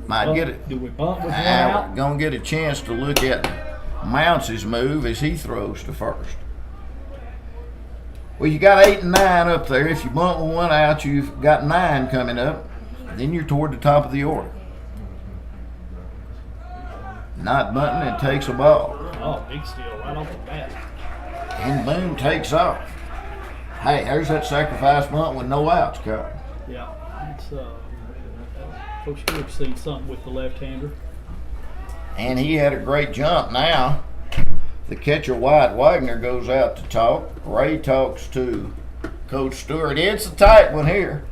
Might get it. Do we bunt with one out? Gonna get a chance to look at Mounts' move as he throws to first. Well, you got 8 and 9 up there. If you bunt with one out, you've got 9 coming up. Then you're toward the top of the order. Not bunting, it takes a ball. Oh, big steal right off the bat. And Boone takes off. Hey, there's that sacrifice bunt with no outs, Kyle. Yeah, it's Coach Stewart seen something with the left-hander. And he had a great jump. Now, the catcher Wyatt Wagner goes out to talk. Ray talks to Coach Stewart. It's a tight one here.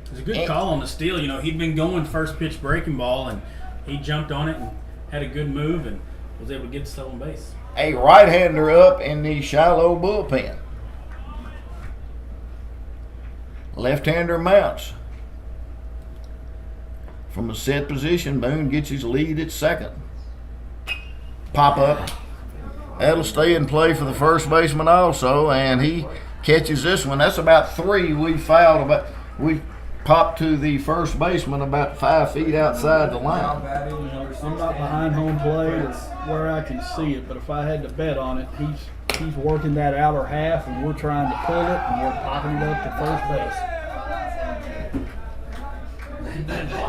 It was a good call on the steal. You know, he'd been going first pitch breaking ball, and he jumped on it and had a good move and was able to get the stolen base. A right-hander up in the Shiloh bullpen. Left-hander Mounts. From a set position, Boone gets his lead at second. Pop up. That'll stay in play for the first baseman also, and he catches this one. That's about 3 we fouled about. We popped to the first baseman about 5 feet outside the line. I'm not behind home plate. It's where I can see it, but if I had to bet on it, he's working that outer half, and we're trying to pull it, and we're popping it up to first base.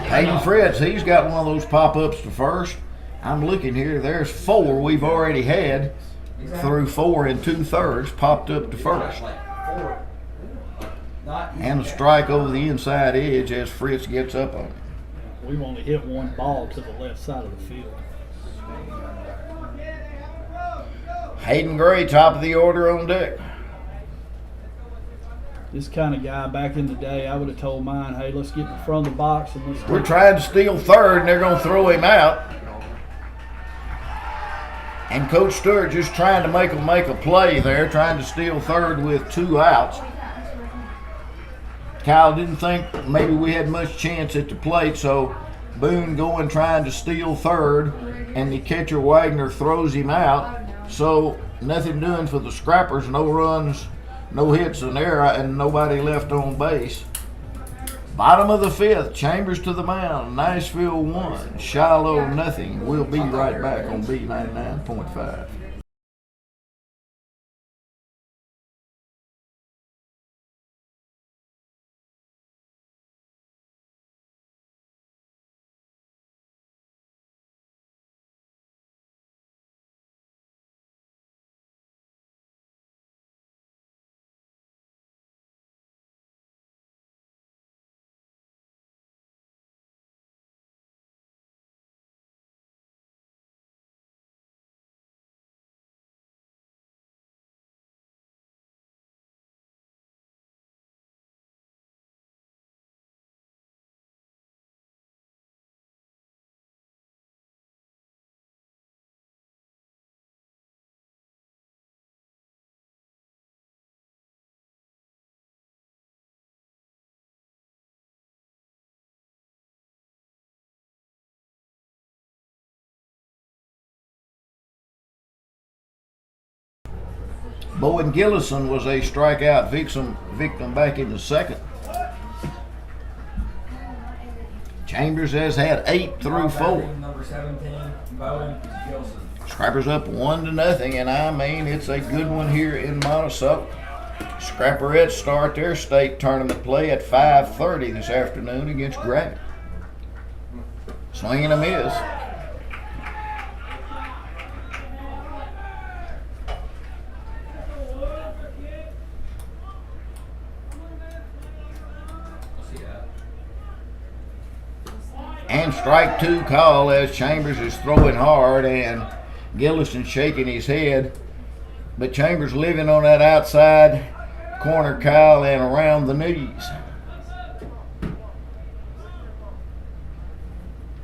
Hayden Fritz, he's got one of those pop-ups to first. I'm looking here. There's 4 we've already had through 4 2/3 popped up to first. And a strike over the inside edge as Fritz gets up on it. We've only hit one ball to the left side of the field. Hayden Gray, top of the order on deck. This kind of guy, back in the day, I would have told mine, hey, let's get in front of the box and let's We're trying to steal third, and they're going to throw him out. And Coach Stewart just trying to make a play there, trying to steal third with 2 outs. Kyle didn't think maybe we had much chance at the plate, so Boone going trying to steal third, and the catcher Wagner throws him out. So nothing doing for the Scrappers, no runs, no hits in there, and nobody left on base. Bottom of the 5th, Chambers to the mound, Nashville 1, Shiloh nothing. We'll be right back on B99.5. Bowen Gillison was a strikeout victim back in the second. Chambers has had 8 through 4. Number 17, Bowen Gilson. Scrappers up 1-0, and I mean it's a good one here in Monticello. Scrapperettes start their state tournament play at 5:30 this afternoon against Gravett. Swing and a miss. And strike 2 call as Chambers is throwing hard and Gillison shaking his head. But Chambers living on that outside corner, Kyle, and around the knees.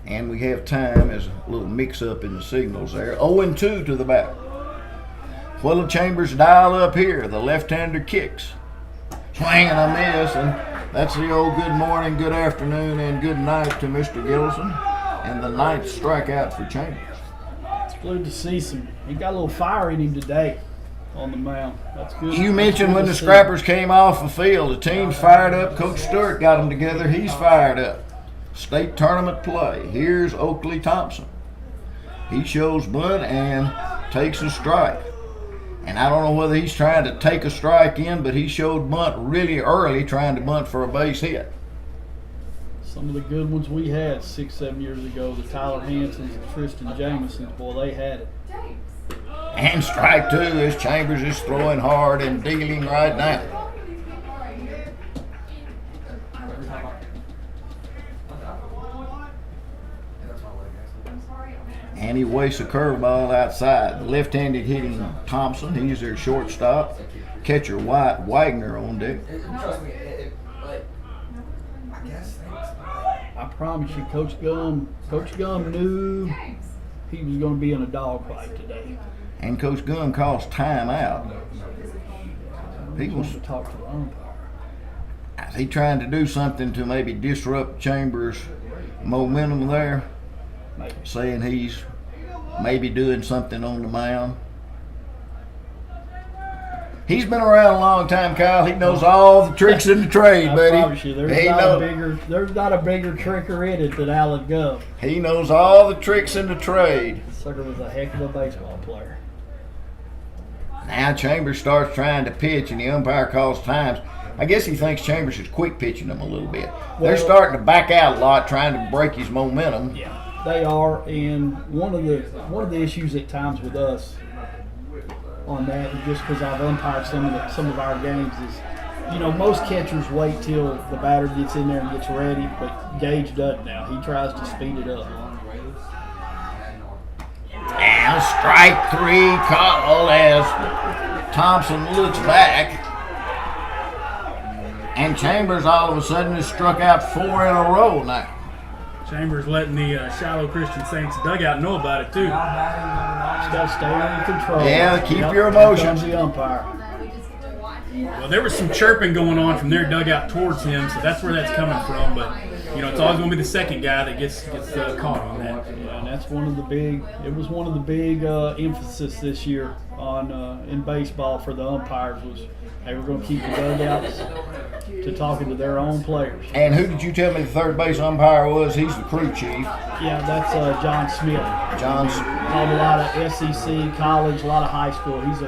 And we have time as a little mix-up in the signals there. 0-2 to the batter. What'll Chambers dial up here? The left-hander kicks. Swing and a miss, and that's the old good morning, good afternoon, and good night to Mr. Gillison. And the 9th strikeout for Chambers. It's good to see some. He got a little fire in him today on the mound. That's good. You mentioned That's when good the to see. Scrappers came off the field, the team's fired up. Coach Stewart got them together. He's fired up. State tournament play. Here's Oakley Thompson. He shows bunt and takes a strike. And I don't know whether he's trying to take a strike in, but he showed bunt really early, trying to bunt for a base hit. Some of the good ones we had 6-7 years ago, the Tyler Hansons and Tristan Jamesons, boy, they had it. And strike 2 as Chambers is throwing hard and dealing right now. And he wastes a curveball outside. The left-handed hitting Thompson. He's their shortstop. Catcher Wagner on deck. Trust me, like, I guess I promise you, Coach Gum knew he was going to be in a dogfight today. And Coach Gunn calls timeout. He wants to talk to the umpire. Is he trying to do something to maybe disrupt Chambers' momentum there? Maybe. Saying he's maybe doing something on the mound. He's been around a long time, Kyle. He knows all the tricks in the trade, I buddy. promise you, there's not a bigger tricker in it than Alan Gum. He knows all the tricks in the trade. Sucker was a heck of a baseball player. Now Chambers starts trying to pitch, and the umpire calls times. I guess he thinks Chambers is quick pitching him a little bit. They're Well- starting to back out a lot, trying to break his momentum. Yeah, they are, and one of the issues at times with us on that, and just because I've umpired some of our games, is, you know, most catchers wait till the batter gets in there and gets ready, but Gage doesn't now. He tries to speed it up. And strike 3 call as Thompson looks back. And Chambers all of a sudden has struck out 4 in a row now. Chambers letting the Shiloh Christian Saints dugout know about it too. Just got to stay under control. Yeah, keep your Here emotions. comes the umpire. Well, there was some chirping going on from their dugout towards him, so that's where that's coming from. But you know, it's always going to be the second guy that gets caught on that. Yeah, and that's one of the big. It was one of the big emphasis this year on in baseball for the umpires was they were going to keep the dugouts to talking to their own players. And who did you tell me the third base umpire was? He's the crew chief. Yeah, that's John Smith. John's. Called a lot of SEC, college, a lot of high school. He's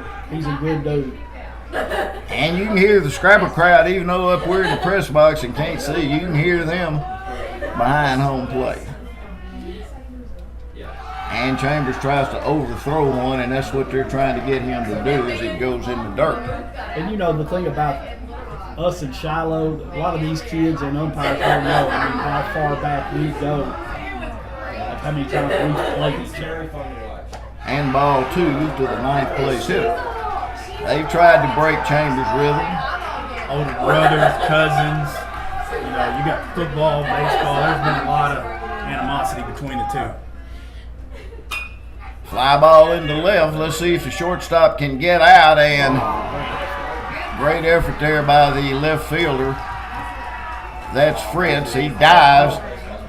a good dude. And you can hear the Scrapper crowd, even though up we're in the press box and can't see, you can hear them behind home plate. And Chambers tries to overthrow one, and that's what they're trying to get him to do as it goes in the dirt. And you know, the thing about us in Shiloh, a lot of these kids and umpires don't know, I mean, how far back we go, how many times we've played each other. And ball 2 to the 9th place hitter. They've tried to break Chambers' rhythm. Older brothers, cousins, you know, you got football, baseball. There's been a lot of animosity between the two. Fly ball into left. Let's see if the shortstop can get out. And great effort there by the left fielder. That's Fritz. He dives,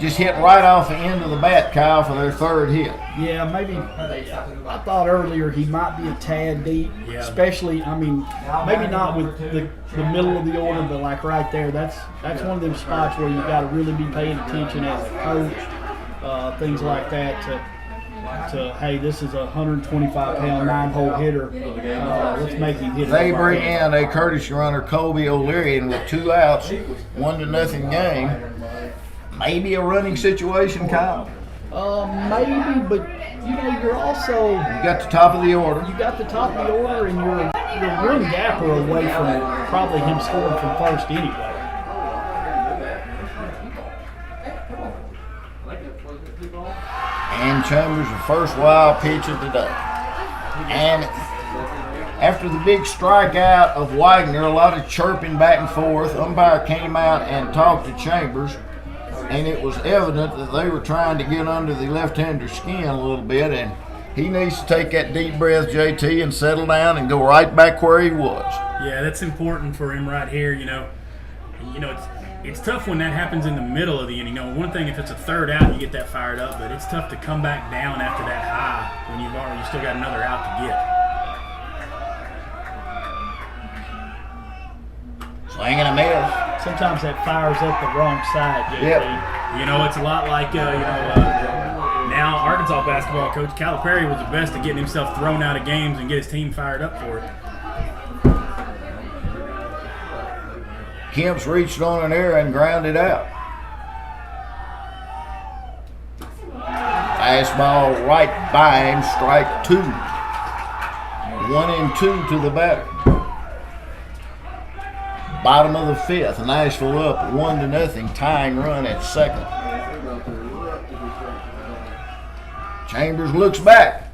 just hit right off the end of the bat, Kyle, for their third hit. Yeah, maybe. I thought earlier he might be a tad deep, Yeah. especially. I mean, maybe not with the middle of the order, but like right there. That's one of them spots where you got to really be paying attention as a coach, things like that. To hey, this is a 125-pound 9-hole hitter. Let's make him hit it. They right bring there. in a courtesy runner, Colby O'Leary, and with 2 outs, 1-0 game. Maybe a running situation, Kyle. Maybe, but you're also. You got the top of the order. You got the top of the order, and you're one gapper away from probably him scoring from first anyway. And Chambers, the first wild pitch of the day. And after the big strikeout of Wagner, a lot of chirping back and forth. Umpire came out and talked to Chambers, and it was evident that they were trying to get under the left-hander's skin a little bit, and he needs to take that deep breath, JT, and settle down and go right back where he was. Yeah, that's important for him right here. It's tough when that happens in the middle of the inning. One thing if it's a third out, you get that fired up, but it's tough to come back down after that high when you still got another out to get. Swing and a miss. Sometimes that fires up the wrong side, JT. Yep. It's a lot like now Arkansas basketball coach Calipari was the best at getting himself thrown out of games and get his team fired up for it. Kemp's reached on an error and grounded out. Fastball right by him, strike 2. 1-2 to the batter. Bottom of the 5th, Nashville up 1-0, tying run at second. Chambers looks back.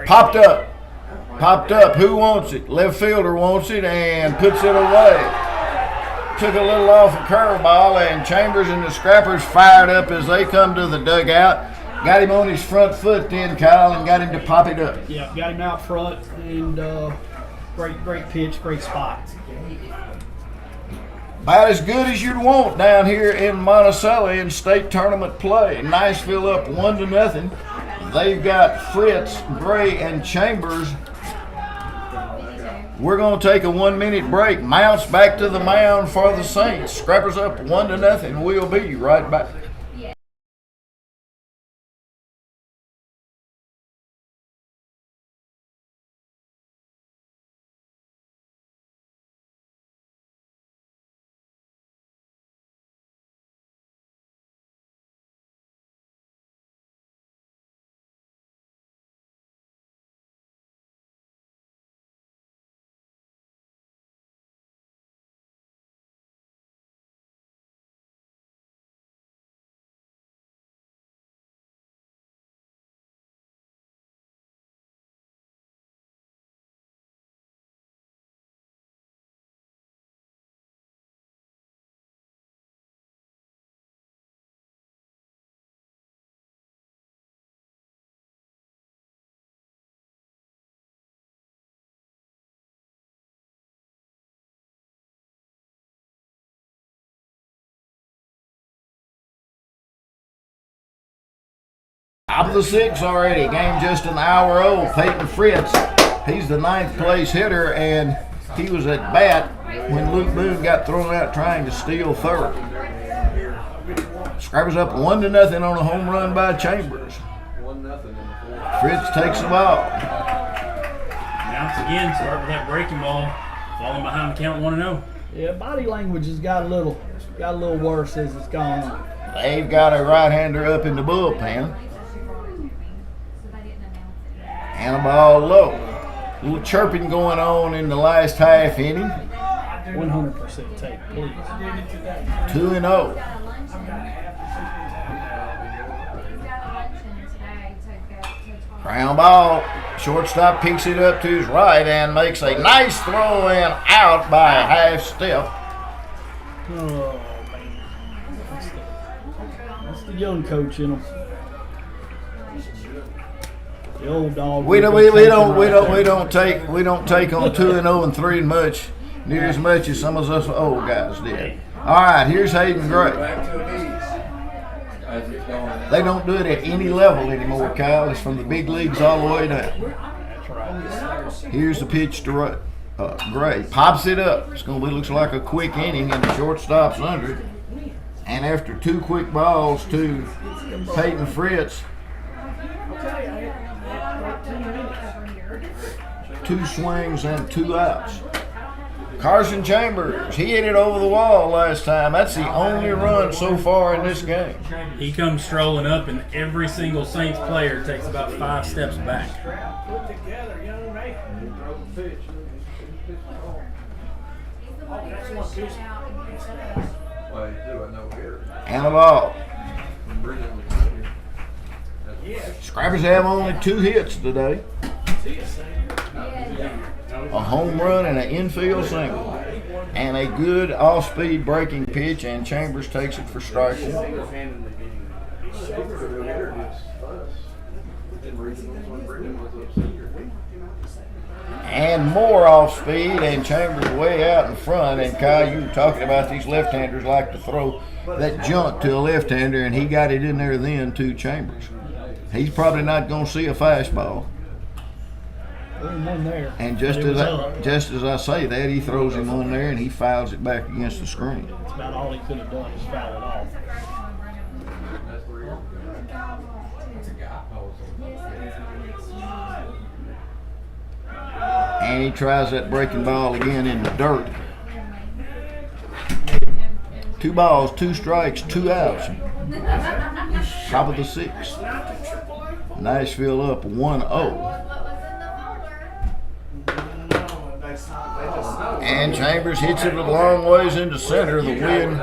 Popped up. Who wants it? Left fielder wants it and puts it away. Took a little off a curveball, and Chambers and the Scrappers fired up as they come to the dugout. Got him on his front foot then, Kyle, and got him to pop it up. Yeah, got him out front, and great pitch, great spot. About as good as you'd want down here in Monticello in state tournament play. Nashville up 1-0. They've got Fritz, Gray, and Chambers. We're going to take a 1-minute break. Mounts back to the mound for the Saints. Scrappers up 1-0. We'll be right back. Top of the 6th already. Game just an hour old. Peyton Fritz, he's the 9th place hitter, and he was at bat when Luke Boone got thrown out trying to steal third. Scrappers up 1-0 on a home run by Chambers. 1-0. Fritz takes the ball. Mounts again, start with that breaking ball, falling behind the count 1-0. Yeah, body language has got a little worse as it's gone on. They've got a right-hander up in the bullpen. And a ball low. A little chirping going on in the last half inning. 100% take, please. 2-0. Ground ball. Shortstop picks it up to his right and makes a nice throw and out by a half step. Oh man, that's the young coach in him. The old dog. We don't take on 2-0 and 3 much, near as much as some of us old guys did. All right, here's Hayden Gray. Back to the knees. They don't do it at any level anymore, Kyle. It's from the big leagues all the way down. That's right. Here's the pitch to Gray. Pops it up. It's going to be, looks like a quick inning, and the shortstop's under it. And after 2 quick balls to Peyton Fritz, 2 swings and 2 outs. Carson Chambers, he hit it over the wall last time. That's the only run so far in this game. He comes strolling up, and every single Saints player takes about 5 steps back. And a ball. Scrappers have only 2 hits today. A home run and an infield single. And a good off-speed breaking pitch, and Chambers takes it for strike 1. And more off speed, and Chambers way out in front. And Kyle, you were talking about these left-handers like to throw that junk to a left-hander, and he got it in there then to Chambers. He's probably not going to see a fastball. There. And just as I say that, he throws him on there, and he fouls it back against the screen. That's about all he could have done is foul it off. And he tries that breaking ball again in the dirt. 2 balls, 2 strikes, 2 outs. Top of the 6th. Nashville up 1-0. And Chambers hits it a long ways into center. The wind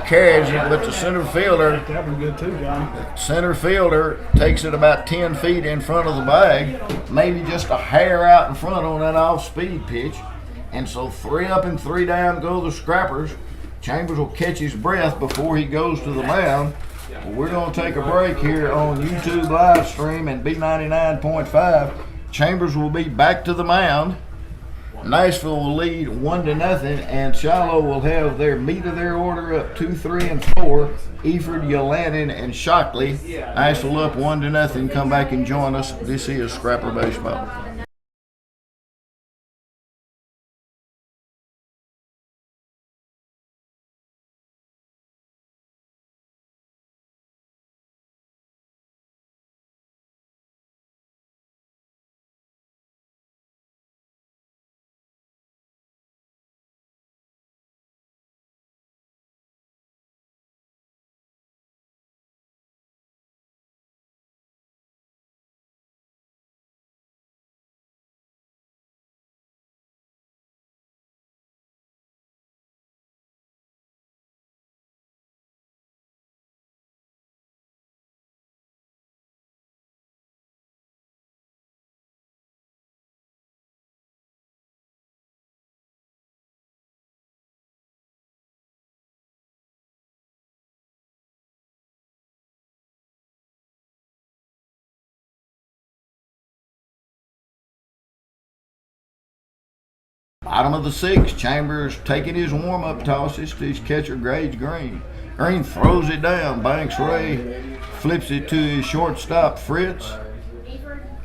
carries it, but the center fielder, That was good too, John. center fielder takes it about 10 feet in front of the bag, maybe just a hair out in front on that off-speed pitch. And so 3 up and 3 down go the Scrappers. Chambers will catch his breath before he goes to the mound. Well, we're going to take a break here on YouTube live stream and B99.5. Chambers will be back to the mound. Nashville will lead 1-0, and Shiloh will have their meat of their order up 2, 3, and 4. Eford, Yalanin, and Shockley. Nashville up 1-0. Come back and join us. This is Scrapper Baseball. Bottom of the 6th, Chambers taking his warm-up tosses to his catcher, Gage Green. Green throws it down. Banks Ray flips it to his shortstop, Fritz.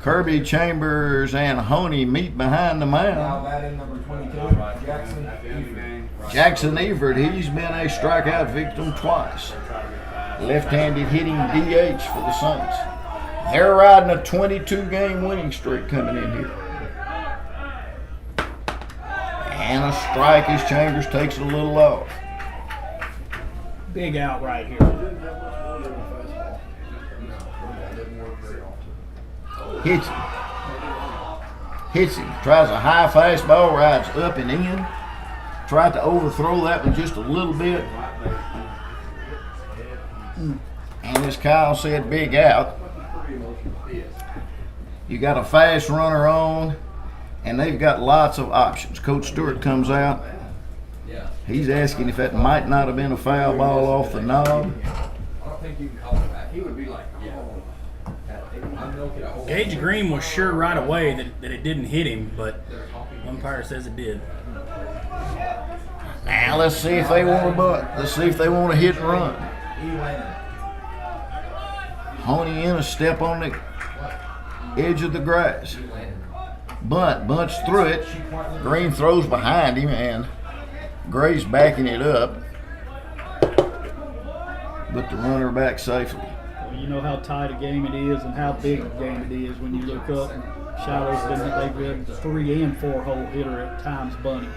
Kirby, Chambers, and Honey meet behind the mound. Jackson Everett, he's been a strikeout victim twice. Left-handed hitting DH for the Saints. They're riding a 22-game winning streak coming in here. And a strike as Chambers takes it a little off. Big out right here. Hits him. Tries a high fastball, rides up and in. Tried to overthrow that one just a little bit. And as Kyle said, big out. You got a fast runner on, and they've got lots of options. Coach Stewart comes out. He's asking if that might not have been a foul ball off the knob. I don't think you can call it back. He would be like, Gage Green was sure right away that it didn't hit him, but umpire says it did. Now let's see if they want to butt. Let's see if they want to hit and run. Pony in a step on the edge of the grass. Bunt, bunts through it. Green throws behind him, and Gray's backing it up. But the runner back safely. Well, you know how tight a game it is and how big a game it is when you look up. And Shiloh's they've been 3 and 4 hole hitter at times bunting.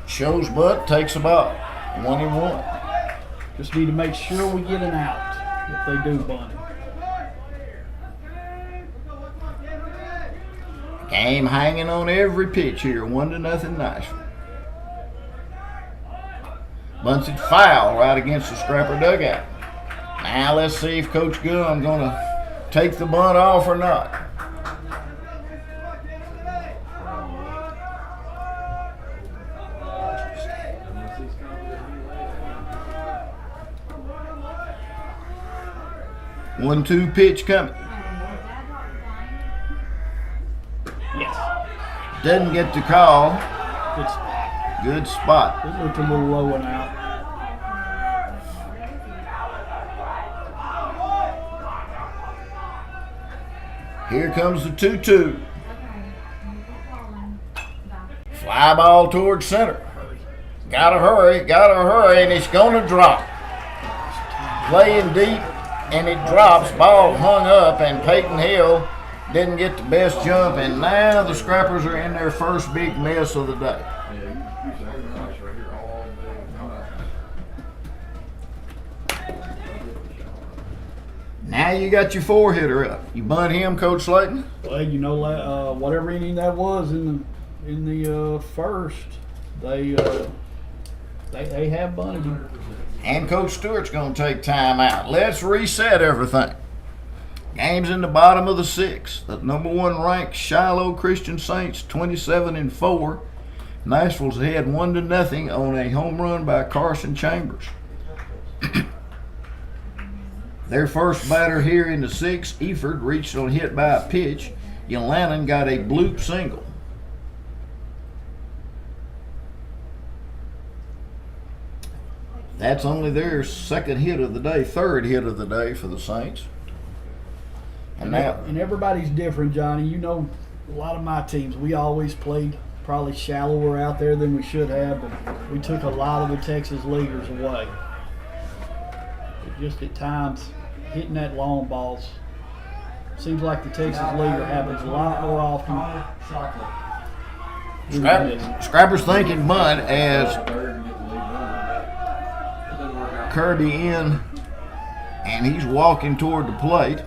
Shows butt, takes about 1 and 1. Just need to make sure we get an out if they do bunt it. Game hanging on every pitch here, 1-0 Nashville. Bunts it foul right against the Scrapper dugout. Now let's see if Coach Gunn's gonna take the bunt off or not. One-two pitch coming. Yes. Doesn't get the call. Good spot. Good spot. It looked a little low and out. Here comes the 2-2. Fly ball towards center. Gotta hurry, and it's gonna drop. Playing deep, and it drops. Ball hung up, and Peyton Hill didn't get the best jump, and now the Scrappers are in their first big mess of the day. Now you got your 4-hitter up. You bunt him, Coach Slayton? Well, you know, whatever inning that was in the first, they have bunted him. And Coach Stewart's going to take time out. Let's reset everything. Game's in the bottom of the 6th. The number 1 ranked Shiloh Christian Saints 27-4. Nashville's ahead 1-0 on a home run by Carson Chambers. Their first batter here in the 6th, Eford, reached on a hit by a pitch. Yalanen got a bloop single. That's only their second hit of the day, third hit of the day for the Saints. And everybody's different, Johnny. You know, a lot of my teams, we always played probably shallower out there than we should have, but we took a lot of the Texas leaguers away. It just at times, hitting that long balls, seems like the Texas leaguer happens a lot more often. Scrappers thinking bunt as Kirby in, and he's walking toward the plate.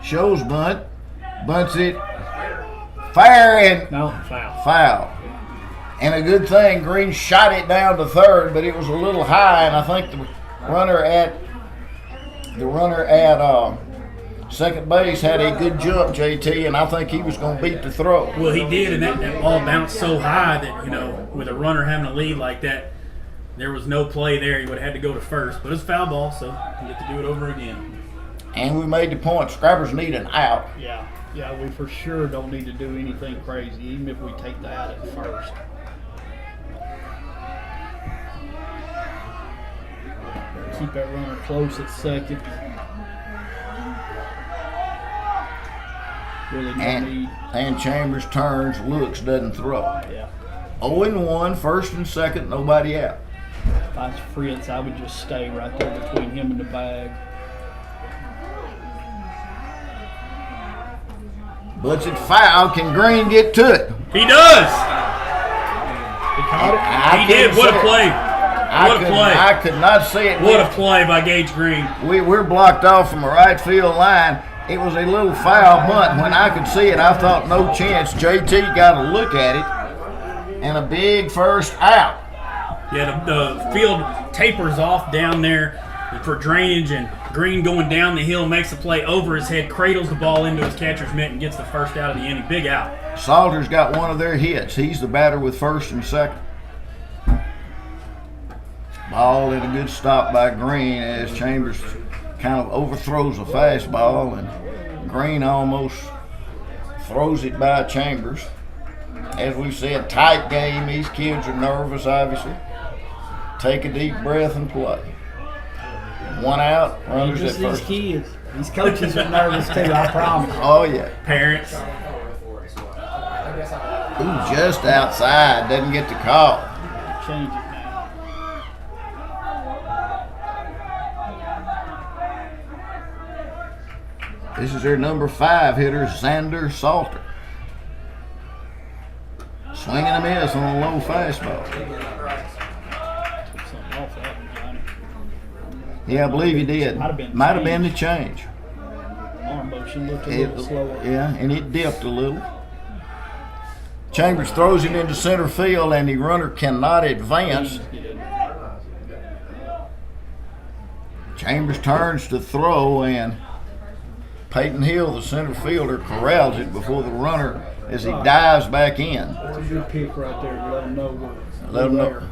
Shows bunt, bunts it, fair, and No, foul. foul. And a good thing, Green shot it down to third, but it was a little high, and I think the runner at second base had a good jump, JT, and I think he was going to beat the throw. Well, he did, and that ball bounced so high that, you know, with a runner having a lead like that, there was no play there. He would have had to go to first. But it's a foul ball, so you get to do it over again. And we made the point, Scrappers need an out. Yeah, we for sure don't need to do anything crazy, even if we take the out at first. Keep that runner close at second. Really no need. And Chambers turns, looks, doesn't throw. Yeah. 0-1, first and second, nobody out. If I was Fritz, I would just stay right there between him and the bag. Butts it foul. Can Green get to it? He does! He caught it. He did. What a play. What a play. I could not see it. What a play by Gage Green. We're blocked off from a right field line. It was a little foul bunt. When I could see it, I thought no chance. JT got a look at it, and a big first out. Yeah, the field tapers off down there for drainage, and Green going down the hill makes the play over his head, cradles the ball into his catcher's mitt, and gets the first out of the inning. Big out. Salter's got one of their hits. He's the batter with first and second. Ball at a good stop by Green as Chambers kind of overthrows a fastball, and Green almost throws it by Chambers. as we said, tight game. These kids are nervous, obviously. Take a deep breath and play. One out, runners at Just these first. kids. These coaches are nervous too, I promise. Oh, yeah. Parents. Ooh, just outside. Doesn't get the call. Change it now. This is their number 5 hitter, Xander Salter. Swinging a miss on a low fastball. Took something off that one, Johnny. Yeah, I believe he did. Might have been the change. Arm motion looked a little slower. Yeah, and it dipped a little. Chambers throws it into center field, and the runner cannot advance. Chambers turns to throw, and Peyton Hill, the center fielder, corrals it before the runner as he dives back in. That's a good pick right there to let them know we're Let 'em know. there.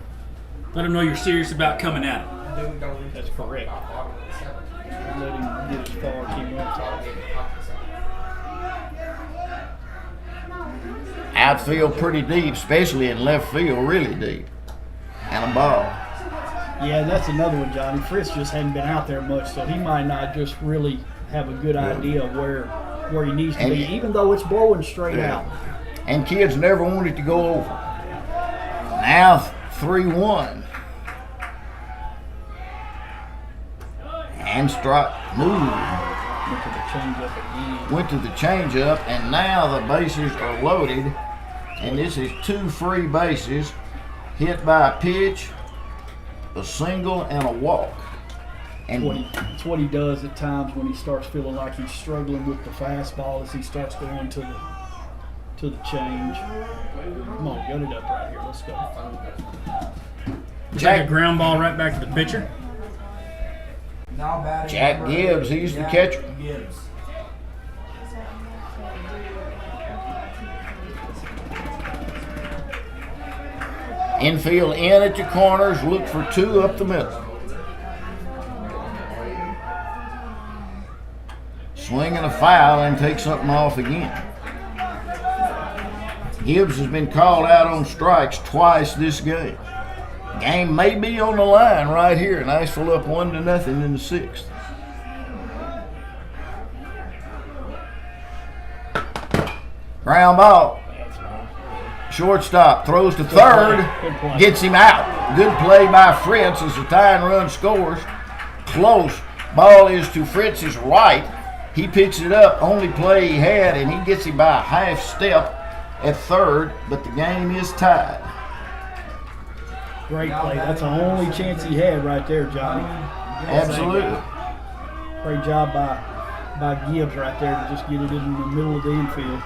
Let them know you're serious about coming at it. That's correct. Let him get as far as he wants. Outfield pretty deep, especially in left field, really deep. And a ball. Yeah, that's another one, Johnny. Fritz just hadn't been out there much, so he might not just really have a good idea of where he needs to be, even though it's blowing straight out. And kids never want it to go over. Now 3-1. And strike move. Went to the changeup again. Went to the changeup, and now the bases are loaded. And this is 2 free bases hit by a pitch, a single, and a walk. And It's what he does at times when he starts feeling like he's struggling with the fastball as he starts going to the change. Come on, gut it up right here. Let's go. Take a ground ball right back to the pitcher. Jack Gibbs, he's the catcher. Infield in at your corners, look for 2 up the middle. Swinging a foul and take something off again. Gibbs has been called out on strikes twice this game. Game may be on the line right here. Nashville up 1-0 in the 6th. Ground ball. Shortstop throws to third, gets him out. Good play by Fritz as the tying run scores. Close. Ball is to Fritz's right. He picks it up, only play he had, and he gets him by a half step at third, but the game is tied. Great play. That's the only chance he had right there, Johnny. Absolutely. Great job by Gibbs right there to just get it in the middle of the infield.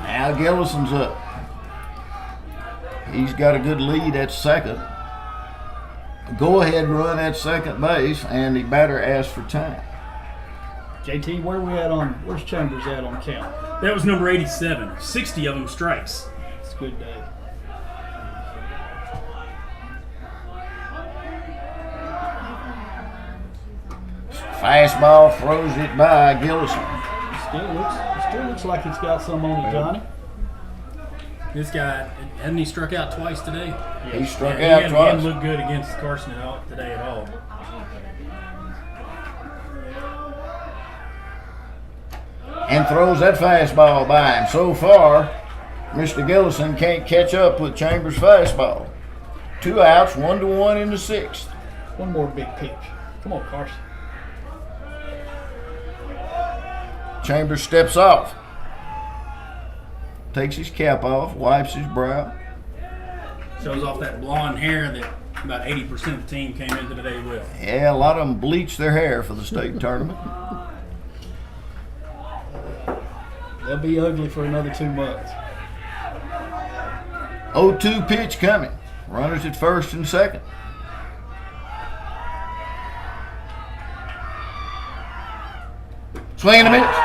Now Gillison's up. He's got a good lead at second. Go-ahead run at second base, and the batter asks for time. JT, where's Chambers at on count? That was number 87. 60 of them strikes. It's a good day. Fastball throws it by Gillison. Still looks like it's got some on it, Johnny. This guy, hasn't he struck out twice today? He struck He out hadn't twice. looked good against Carson today at all. And throws that fastball by him. So far, Mr. Gillison can't catch up with Chambers' fastball. 2 outs, 1-1 in the 6th. One more big pitch. Come on, Carson. Chambers steps off. Takes his cap off, wipes his brow. Shows off that blonde hair that about 80% of the team came into today with. Yeah, a lot of them bleached their hair for the state tournament. They'll be ugly for another 2 months. 0-2 pitch coming. Runners at first and second. Swing and a miss.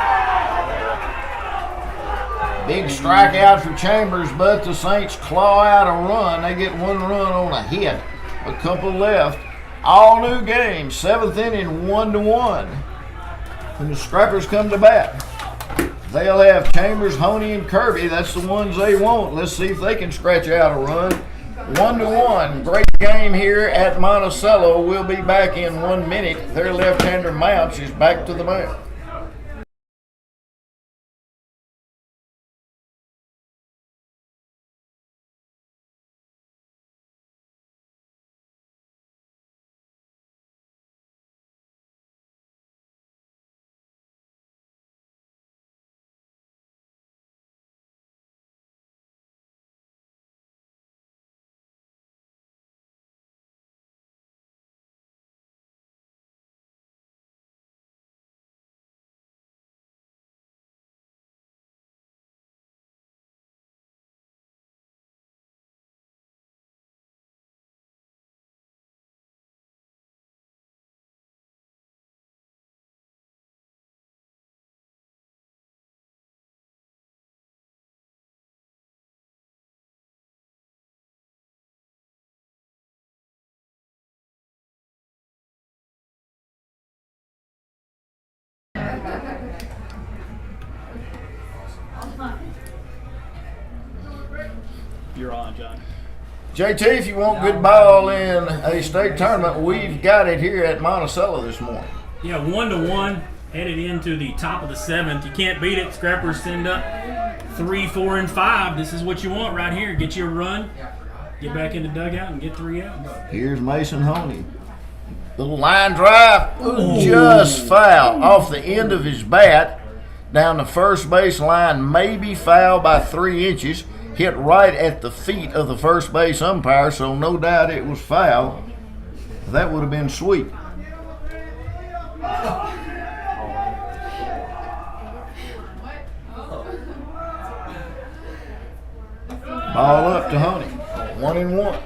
Big strikeout for Chambers, but the Saints claw out a run. They get 1 run on a hit. A couple left. All new game. 7th inning, 1-1. When the Scrappers come to bat. They'll have Chambers, Honey, and Kirby. That's the ones they want. Let's see if they can scratch out a run. 1-1. Great game here at Monticello. We'll be back in 1 minute. Their left-hander Mounts is back to the mound. You're on, John. JT, if you want good ball in a state tournament, we've got it here at Monticello this morning. Yeah, 1-1, headed into the top of the 7th. You can't beat it. Scrappers send up 3, 4, and 5. This is what you want right here. Get you a run, get back in the dugout, and get 3 outs. Here's Mason Honey. Little line drive, just foul off the end of his bat down the first base line, maybe foul by 3 inches. Hit right at the feet of the first base umpire, so no doubt it was foul. That would have been sweet. Ball up to Honey. 1-1.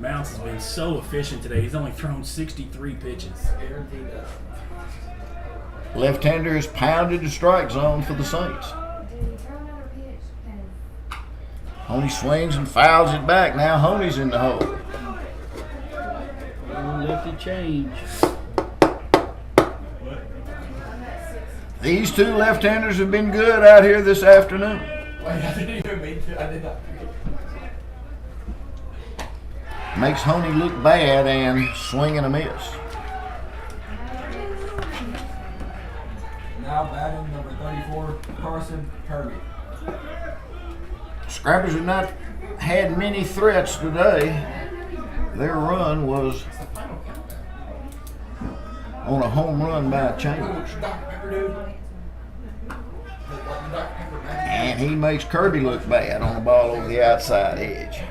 Mounts has been so efficient today. He's only thrown 63 pitches. Left-hander has pounded the strike zone for the Saints. Honey swings and fouls it back. Now Honey's in the hole. Lefty change. These two left-handers have been good out here this afternoon. Wait, I didn't even mean to. I did not. Makes Honey look bad and swing and a miss. Now batting number 34, Carson Kirby. Scrappers have not had many threats today. Their run was on a home run by Chambers. And he makes Kirby look bad on the ball over the outside edge.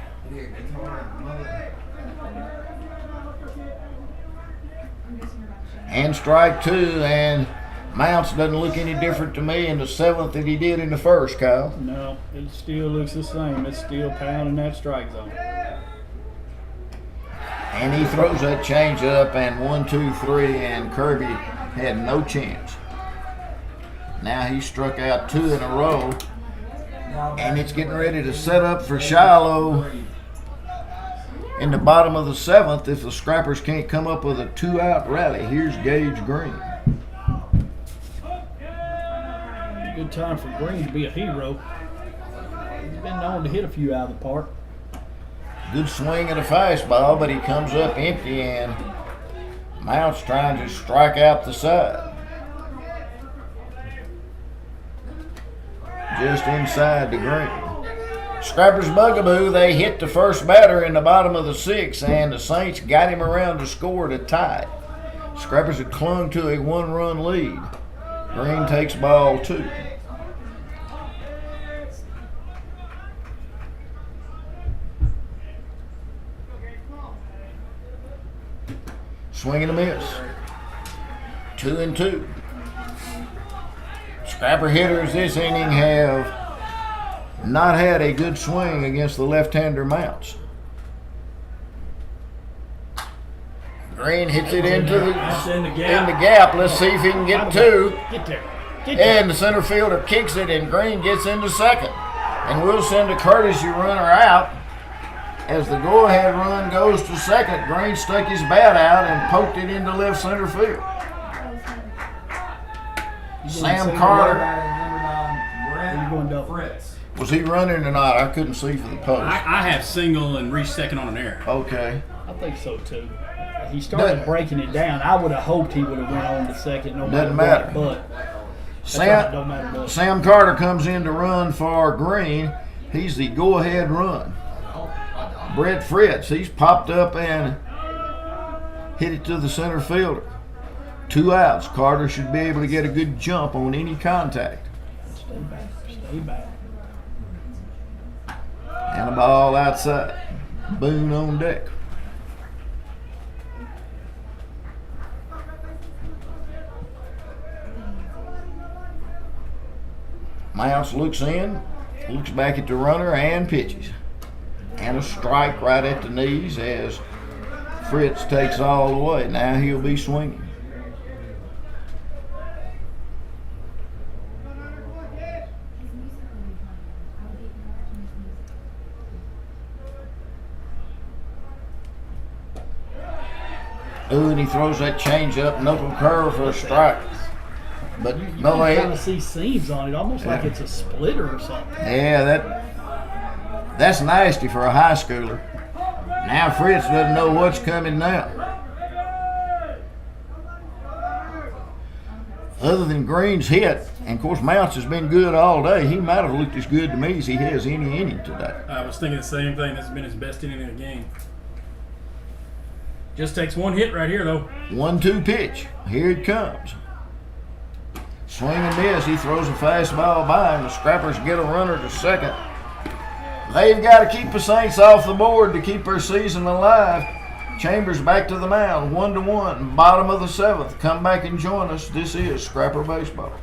And strike 2, and Mounts doesn't look any different to me in the 7th than he did in the first, Kyle. No, it still looks the same. It's still pounding that strike zone. And he throws that change up, and 1, 2, 3, and Kirby had no chance. Now he struck out 2 in a row, and it's getting ready to set up for Shiloh in the bottom of the 7th if the Scrappers can't come up with a 2-out rally. Here's Gage Green. Good time for Green to be a hero. He's been known to hit a few out of the park. Good swing and a fastball, but he comes up empty, and Mounts trying to strike out the side. Just inside the green. Scrappers bugaboo, they hit the first batter in the bottom of the 6th, and the Saints got him around to score to tie it. Scrappers had clung to a 1-run lead. Green takes ball 2. Swing and a miss. 2-2. Scrapper hitters this inning have not had a good swing against the left-hander Mounts. Green hits it into the gap. Let's see if he can get 2. Get there. Get there. And the center fielder kicks it, and Green gets into second. And we'll send a courtesy runner out. As the go-ahead run goes to second, Green stuck his bat out and poked it into left center field. Sam Carter. Are you going double? Fritz. Was he running or not? I couldn't see for the post. I have single and reached second on an error. Okay. I think so too. He started breaking it down. I would have hoped he would have went on to second, no Doesn't matter matter. what. But Sam, don't matter what. Sam Carter comes in to run for Green. He's the go-ahead run. Brett Fritz, he's popped up and hit it to the center fielder. 2 outs. Carter should be able to get a good jump on any contact. Stay back. Stay back. And a ball outside. Boone on deck. Mounts looks in, looks back at the runner and pitches. And a strike right at the knees as Fritz takes all the way. Now he'll be swinging. Ooh, and he throws that changeup knuckle curve for a strike. But no You way. kind of see seams on it, almost like it's a splitter or something. Yeah, that's nasty for a high schooler. Now Fritz doesn't know what's coming now. Other than Green's hit, and of course Mounts has been good all day, he might have looked as good to me as he has any inning today. I was thinking the same thing. This has been his best inning of the game. Just takes one hit right here, though. 1-2 pitch. Here it comes. Swing and miss. He throws a fastball by him. The Scrappers get a runner to second. They've got to keep the Saints off the board to keep their season alive. Chambers back to the mound, 1-1. Bottom of the 7th. Come back and join us. This is Scrapper Baseball.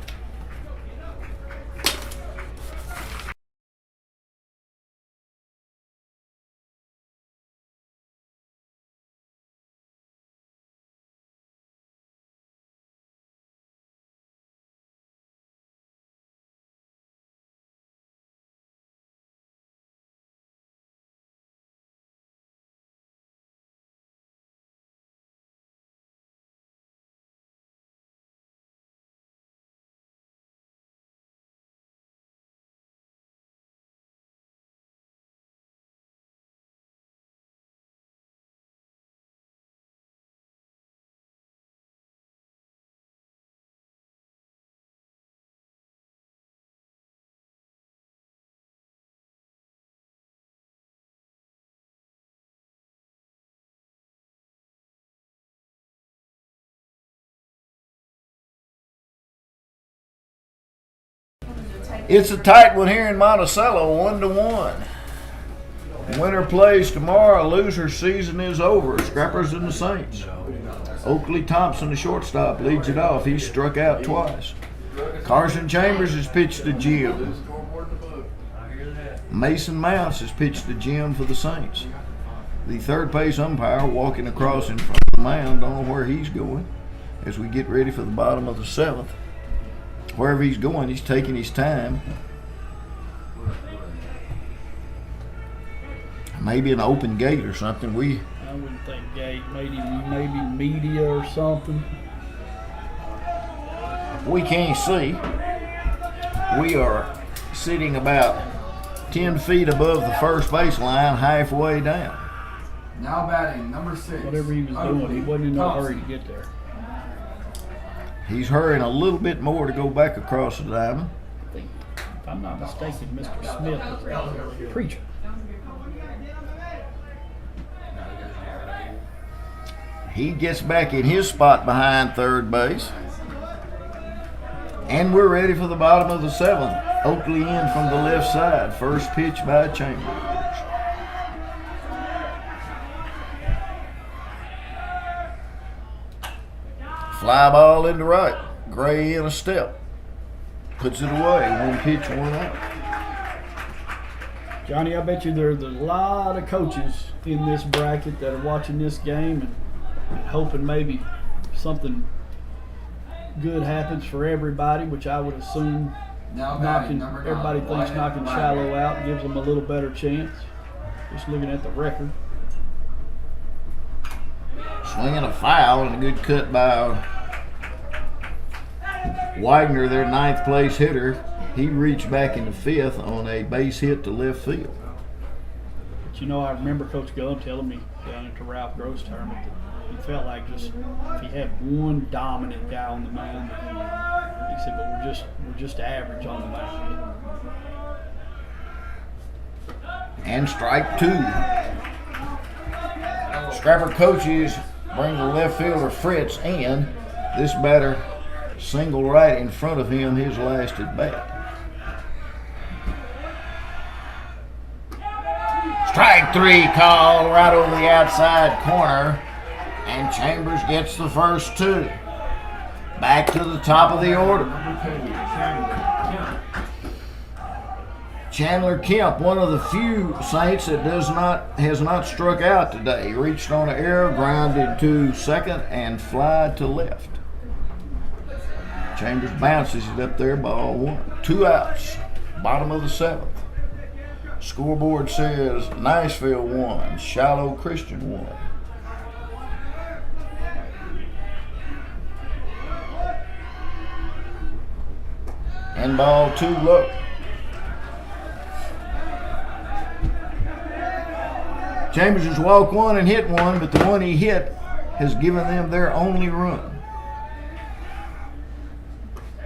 It's a tight one here in Monticello, 1-1. Winner plays tomorrow. Loser season is over. Scrappers and the Saints. Oakley Thompson, the shortstop, leads it off. He's struck out twice. Carson Chambers has pitched to Jim. Mason Mounts has pitched to Jim for the Saints. The third base umpire walking across in front of the mound. Don't know where he's going as we get ready for the bottom of the 7th. Wherever he's going, he's taking his time. Maybe an open gate or something. I wouldn't think gate, maybe media or something. We can't see. We are sitting about 10 feet above the first base line, halfway down. Now batting, number 6. Whatever he was doing, he wasn't in no hurry to get there. He's hurrying a little bit more to go back across the diamond. I think, if I'm not mistaken, Mr. Smith was the preacher. He gets back in his spot behind third base. And we're ready for the bottom of the 7th. Oakley in from the left side. First pitch by Chambers. Fly ball into right. Gray in a step. Puts it away. 1 pitch, 1 out. Johnny, I bet you there's a lot of coaches in this bracket that are watching this game and hoping maybe something good happens for everybody, which I would assume Now batting, knocking, number 9. everybody thinks knocking Shiloh out gives them a little better chance. Just looking at the record. Swinging a foul and a good cut by Wagner, their 9th place hitter, he reached back into 5th on a base hit to left field. But you know, I remember Coach Gunn telling me down at the Ralph Gross tournament that he felt like just if he had one dominant guy on the mound, he said, but we're just average on the mound. And strike 2. Scrapper coaches bring the left fielder Fritz in. This batter single right in front of him his last at bat. Strike 3 call right over the outside corner, and Chambers gets the first 2. Back to the top of the order. Chandler Kemp, one of the few Saints that has not struck out today. He reached on an error, grounded to second, and fly to left. Chambers bounces it up there, ball 1. 2 outs, bottom of the 7th. Scoreboard says Nashville 1, Shiloh Christian 1. And ball 2 low. Chambers has walked 1 and hit 1, but the one he hit has given them their only run.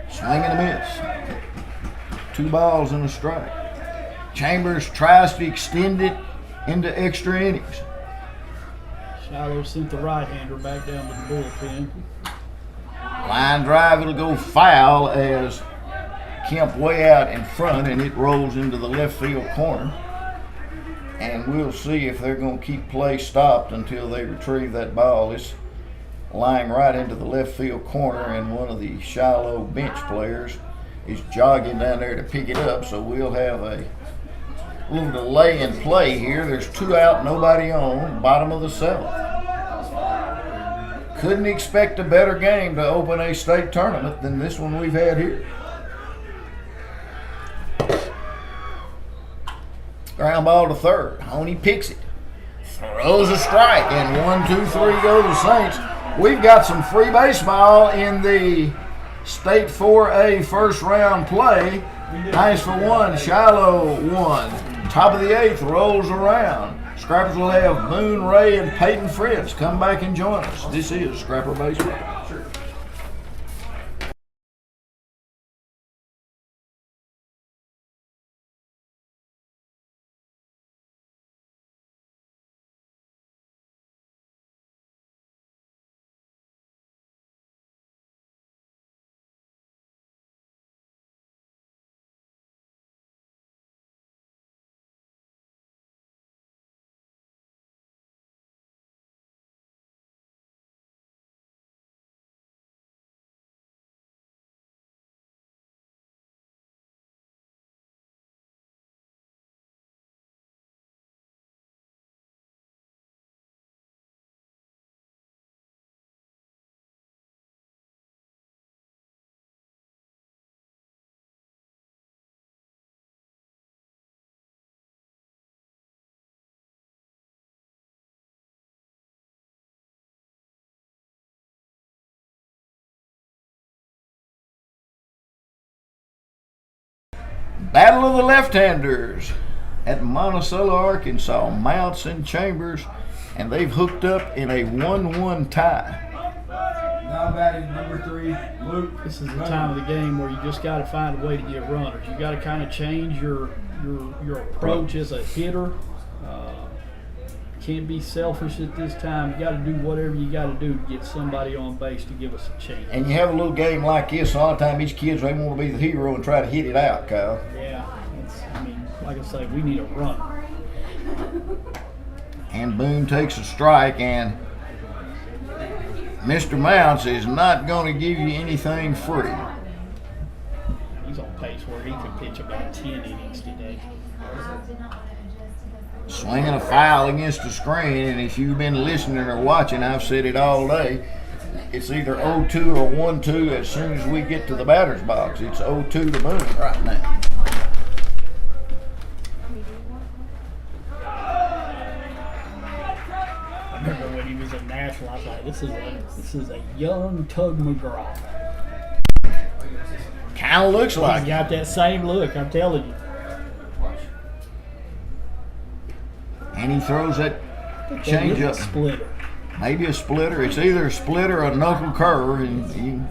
Swing and a miss. 2 balls and a strike. Chambers tries to extend it into extra innings. Shiloh sent the right-hander back down to the bullpen. Line drive, it'll go foul as Kemp way out in front, and it rolls into the left field corner. And we'll see if they're going to keep play stopped until they retrieve that ball. It's lying right into the left field corner, and one of the Shiloh bench players is jogging down there to pick it up. So we'll have a little delay in play here. There's 2 out, nobody on, bottom of the 7th. Couldn't expect a better game to open a state tournament than this one we've had here. Ground ball to third. Honey picks it. Throws a strike. And 1, 2, 3 go the Saints. We've got some free baseball in the State 4A first round play. Nashville 1, Shiloh 1. Top of the 8th rolls around. Scrappers will have Boone Ray and Peyton Fritz come back and join us. This is Scrapper Baseball. Battle of the left-handers at Monticello, Arkansas. Mounts and Chambers, and they've hooked up in a 1-1 tie. Now batting number 3, Luke. This is the time of the game where you just got to find a way to get runners. You got to kind of change your approach as a hitter. Can't be selfish at this time. You got to do whatever you got to do to get somebody on base to give us a chance. And you have a little game like this, a lot of times these kids, they want to be the hero and try to hit it out, Kyle. Yeah, like I say, we need a runner. And Boone takes a strike, and Mr. Mounts is not going to give you anything free. He's on pace where he could pitch about 10 innings today. Swinging a foul against the screen, and if you've been listening or watching, I've said it all day, it's either 0-2 or 1-2 as soon as we get to the batter's box. It's 0-2 to Boone right now. I remember when he was at Nashville, I was like, this is a young Tug McGraw. Kind of looks He's like it. got that same look, I'm telling you. And he throws that That change is a up. splitter. Maybe a splitter. It's either a splitter or a knuckle curve, and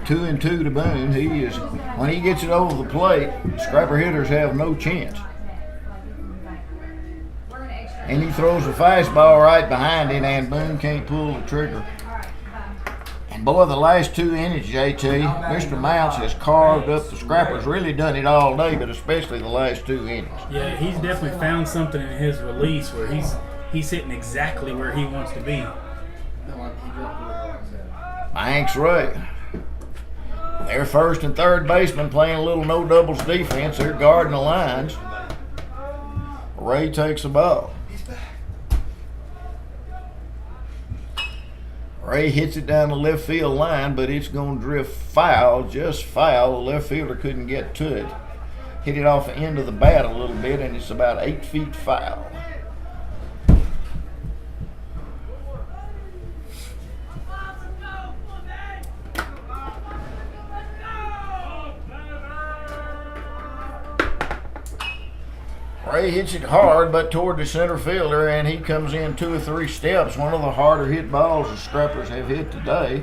2-2 to Boone. He is, when he gets it over the plate, scrapper hitters have no chance. And he throws a fastball right behind it, and Boone can't pull the trigger. And boy, the last 2 innings, JT, Mr. Mounts has carved up the scrappers. Really done it all day, but especially the last 2 innings. Yeah, he's definitely found something in his release where he's hitting exactly where he wants to be. Banks Ray. Their first and third baseman playing a little no doubles defense. They're guarding the lines. Ray takes the ball. Ray hits it down the left field line, but it's going to drift foul, just foul. The left fielder couldn't get to it. Hit it off the end of the bat a little bit, and it's about 8 feet foul. Ray hits it hard, but toward the center fielder, and he comes in 2 or 3 steps. One of the harder hit balls the Scrappers have hit today.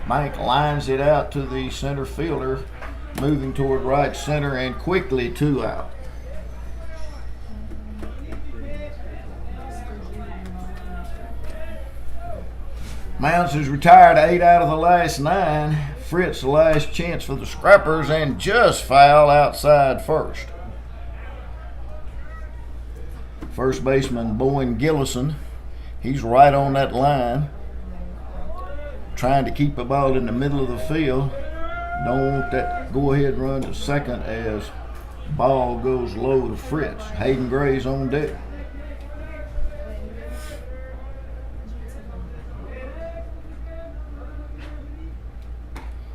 Mike lines it out to the center fielder, moving toward right center, and quickly 2 out. Mounts has retired 8 out of the last 9. Fritz, the last chance for the Scrappers, and just foul outside first. First baseman Bowen Gillison, he's right on that line, trying to keep the ball in the middle of the field. Don't want that go-ahead run to second as ball goes low to Fritz. Hayden Gray's on deck.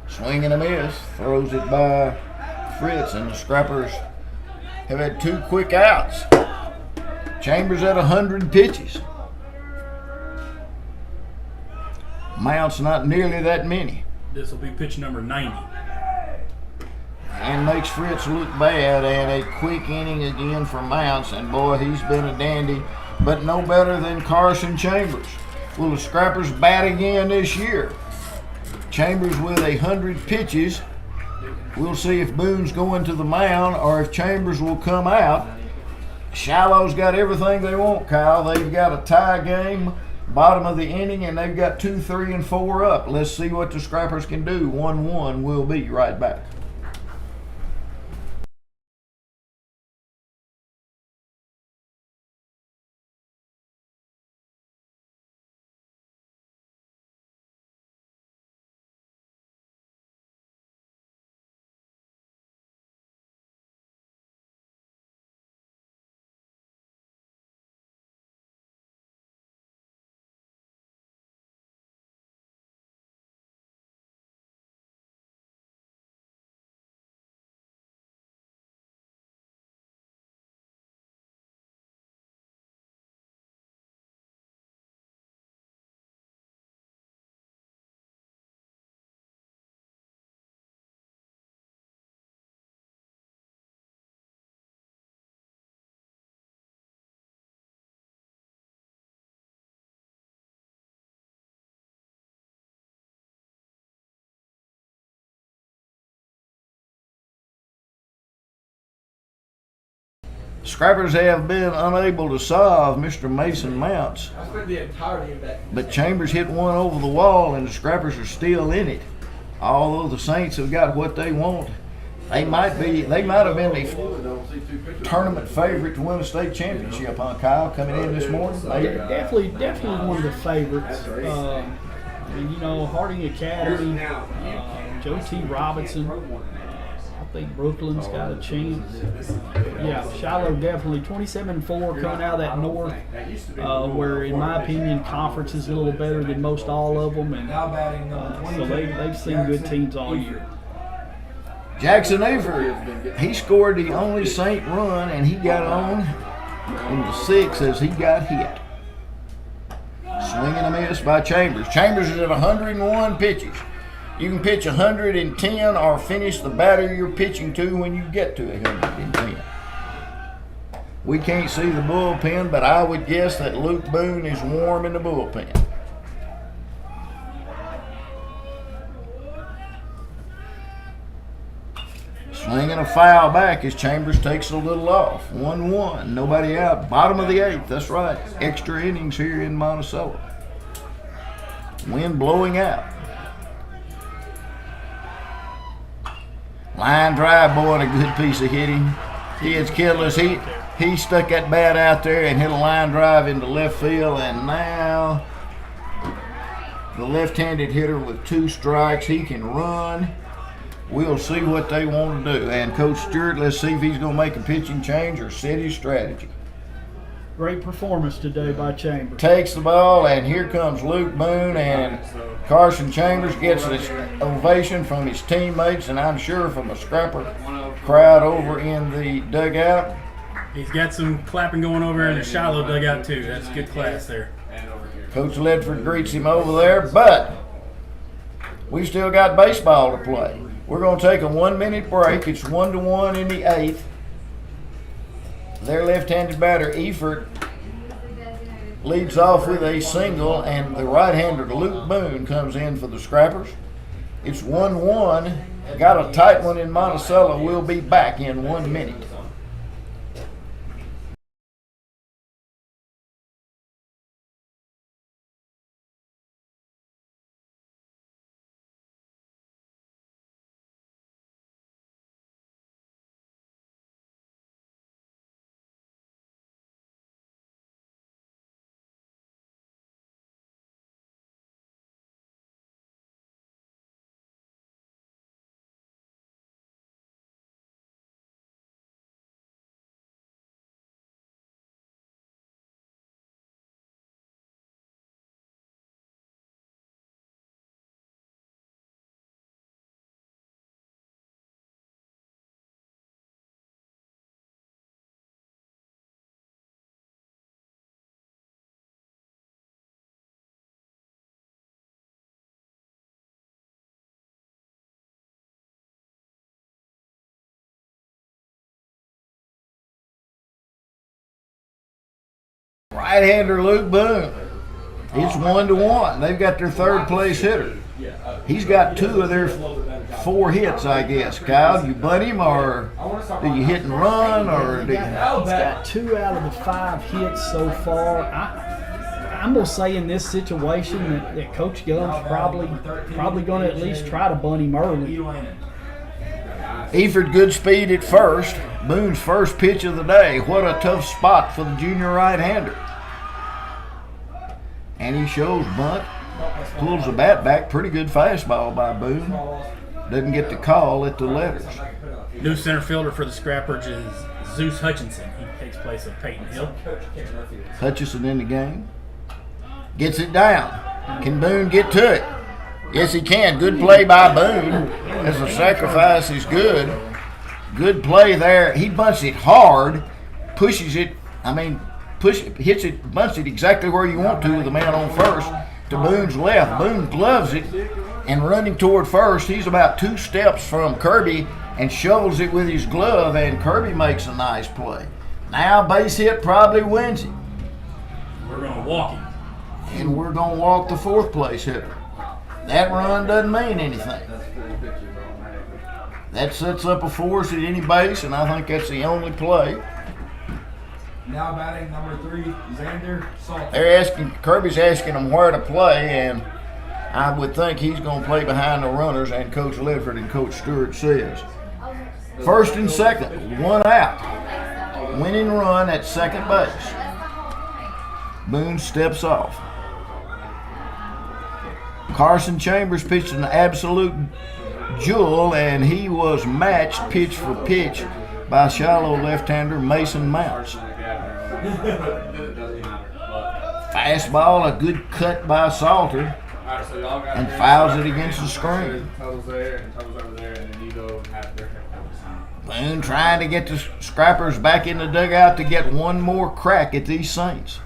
Swing and a miss, throws it by Fritz, and the Scrappers have had 2 quick outs. Chambers at 100 pitches. Mounts not nearly that many. This will be pitch number 90. And makes Fritz look bad, and a quick inning again for Mounts. And boy, he's been a dandy, but no better than Carson Chambers. Will the Scrappers bat again this year? Chambers with 100 pitches. We'll see if Boone's going to the mound or if Chambers will come out. Shiloh's got everything they want, Kyle. They've got a tie game, bottom of the inning, and they've got 2, 3, and 4 up. Let's see what the Scrappers can do. 1-1. We'll be right back. Scrappers have been unable to solve Mr. Mason Mounts, I spent the entirety of that. but Chambers hit one over the wall, and the Scrappers are still in it. Although the Saints have got what they want, they might have been the tournament favorite to win a state championship, huh, Kyle, coming in this morning? Definitely one of the favorites. You know, Harding Academy, Joe T. Robinson. I think Brooklyn's got a chance. Yeah, Shiloh definitely 27-4 coming out of that north, where in my opinion conference is a little better than most all of them, and so they've seen good teams all year. Jackson Avery, he scored the only Saint run, and he got on in the 6th as he got hit. Swing and a miss by Chambers. Chambers is at 101 pitches. You can pitch 110 or finish the batter you're pitching to when you get to 110. We can't see the bullpen, but I would guess that Luke Boone is warm in the bullpen. Swinging a foul back as Chambers takes a little off. 1-1, nobody out. Bottom of the 8th, that's right. Extra innings here in Monticello. Wind blowing out. Line drive, boy, and a good piece of hitting. Kids killed us. He stuck that bat out there and hit a line drive into left field, and now the left-handed hitter with 2 strikes, he can run. We'll see what they want to do. And Coach Stewart, let's see if he's going to make a pitching change or set his strategy. Great performance today by Chambers. Takes the ball, and here comes Luke Boone, and Carson Chambers gets this ovation from his teammates, and I'm sure from a scrapper crowd over in the dugout. He's got some clapping going over in the Shiloh dugout too. That's good class there. Coach Ledford greets him over there, but we've still got baseball to play. We're going to take a 1-minute break. It's 1-1 in the 8th. Their left-handed batter, Eford, leads off with a single, and the right-hander, Luke Boone, comes in for the Scrappers. It's 1-1. Got a tight one in Monticello. We'll be back in 1 minute. Right-hander Luke Boone. It's 1-1. They've got their 3rd place hitter. He's got 2 of their 4 hits, I guess. Kyle, you bunt him, or do you hit and run, or do you? He's got 2 out of the 5 hits so far. I'm gonna say in this situation that Coach Gunn's probably gonna at least try to bunt him early. Eford good speed at first. Boone's first pitch of the day. What a tough spot for the junior right-hander. And he shows bunt. Pulls the bat back. Pretty good fastball by Boone. Doesn't get the call at the letters. New center fielder for the Scrappers is Zeus Hutchinson. He takes place of Peyton Hill. Hutchison in the game. Gets it down. Can Boone get to it? Yes, he can. Good play by Boone. As the sacrifice is good. Good play there. He bunts it hard, pushes it. Hits it, bunts it exactly where you want to with the man on first to Boone's left. Boone gloves it, and running toward first, he's about 2 steps from Kirby and shovels it with his glove, and Kirby makes a nice play. Now base hit probably wins it. We're going to walk him. And we're going to walk the 4th place hitter. That run doesn't mean anything. That sets up a force at any base, and I think that's the only play. Now batting number 3, Xander Salter. Kirby's asking him where to play, and I would think he's going to play behind the runners, and Coach Ledford and Coach Stewart says. 1st and 2nd, 1 out. Winning run at second base. Boone steps off. Carson Chambers pitched an absolute jewel, and he was matched pitch for pitch by Shiloh left-hander Mason Mounts. Fastball, a good cut by Salter, and fouls it against the screen. Boone trying to get the Scrappers back in the dugout to get one more crack at these Saints.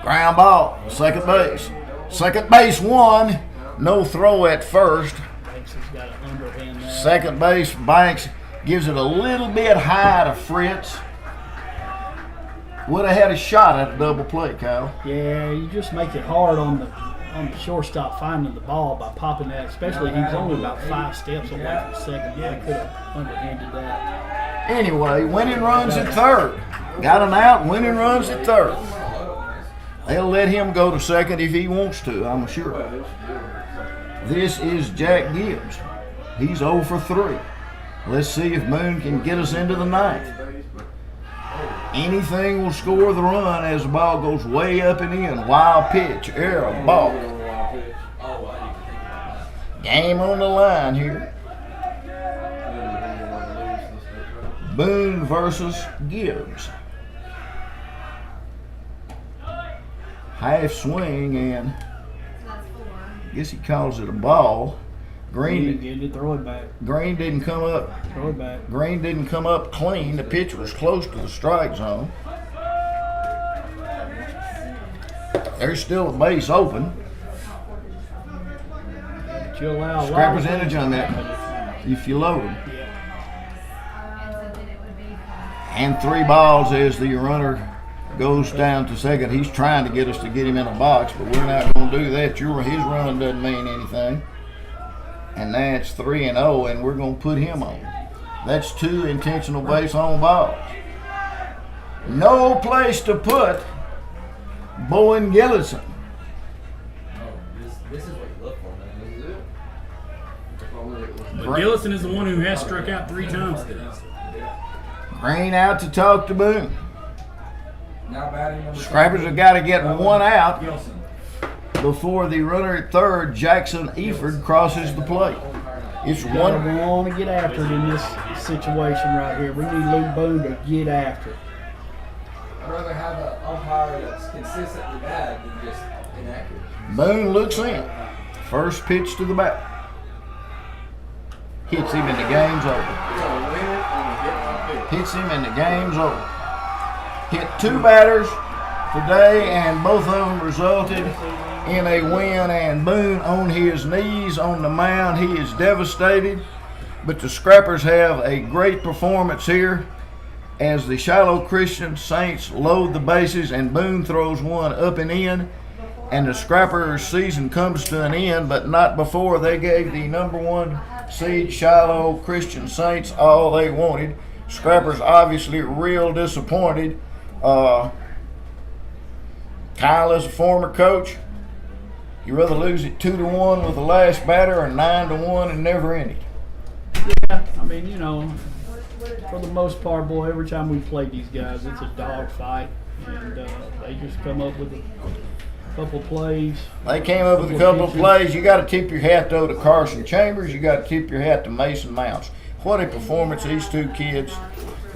Ground ball, second base. Second base one. No throw at first. Banks has got to underhand that. Second base, Banks gives it a little bit high to Fritz. Would have had a shot at a double play, Kyle. Yeah, you just make it hard on the shortstop finding the ball by popping that. Especially he was only about 5 steps away from second. Yeah, he could have underhanded that. Anyway, winning runs at third. Got an out, winning runs at third. They'll let him go to second if he wants to, I'm sure. This is Jack Gibbs. He's 0 for 3. Let's see if Moon can get us into the ninth. Anything will score the run as the ball goes way up and in. Wild pitch, error, ball. Game on the line here. Boone versus Gibbs. Half swing, and I guess he calls it a ball. Green Throw it back. Green didn't come up. Throw it back. Green didn't come up clean. The pitch was close to the strike zone. There's still a base open. But you allow a lot Scrapper's of energy on that if you load him. And 3 balls as the runner goes down to second. He's trying to get us to get him in a box, but we're not going to do that. His run doesn't mean anything. And that's 3-0, and we're going to put him on. That's 2 intentional base on balls. No place to put Bowen Gillison. This is what you look for, man. This is it. But Gillison is the one who has struck out 3 times today. Green out to talk to Boone. Now batting number Scrappers have got to get 1 out Gilson. before the runner at third, Jackson Eford, crosses the plate. It's We want one. to get after it in this situation right here. We need Luke Boone to get after it. I'd rather have an umpire that's consistently bad than just inaccurate. Boone looks in. First pitch to the bat. Hits him and the game's over. Hits him and the game's over. Hit 2 batters today, and both of them resulted in a win. And Boone on his knees on the mound. He is devastated. But the Scrappers have a great performance here as the Shiloh Christian Saints load the bases, and Boone throws one up and in. And the Scrappers season comes to an end, but not before they gave the number 1 seed Shiloh Christian Saints all they wanted. Scrappers obviously real disappointed. Kyle is a former coach. You rather lose it 2-1 with the last batter, or 9-1 and never ended? Yeah, I mean, you know, for the most part, boy, every time we play these guys, it's a dog fight, and they just come up with a couple plays. They came up with a couple of plays. You got to tip your hat, though, to Carson Chambers. You got to tip your hat to Mason Mounts. What a performance these 2 kids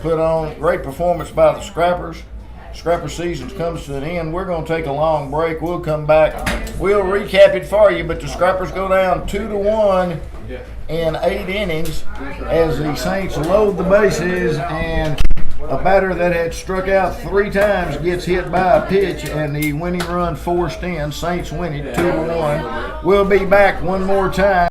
put on. Great performance by the Scrappers. Scrapper season comes to an end. We're going to take a long break. We'll come back. We'll recap it for you, but the Scrappers go down 2-1 in 8 innings as the Saints load the bases, and a batter that had struck out 3 times gets hit by a pitch, and the winning run forced in. Saints win it 2-1. We'll be back one more time.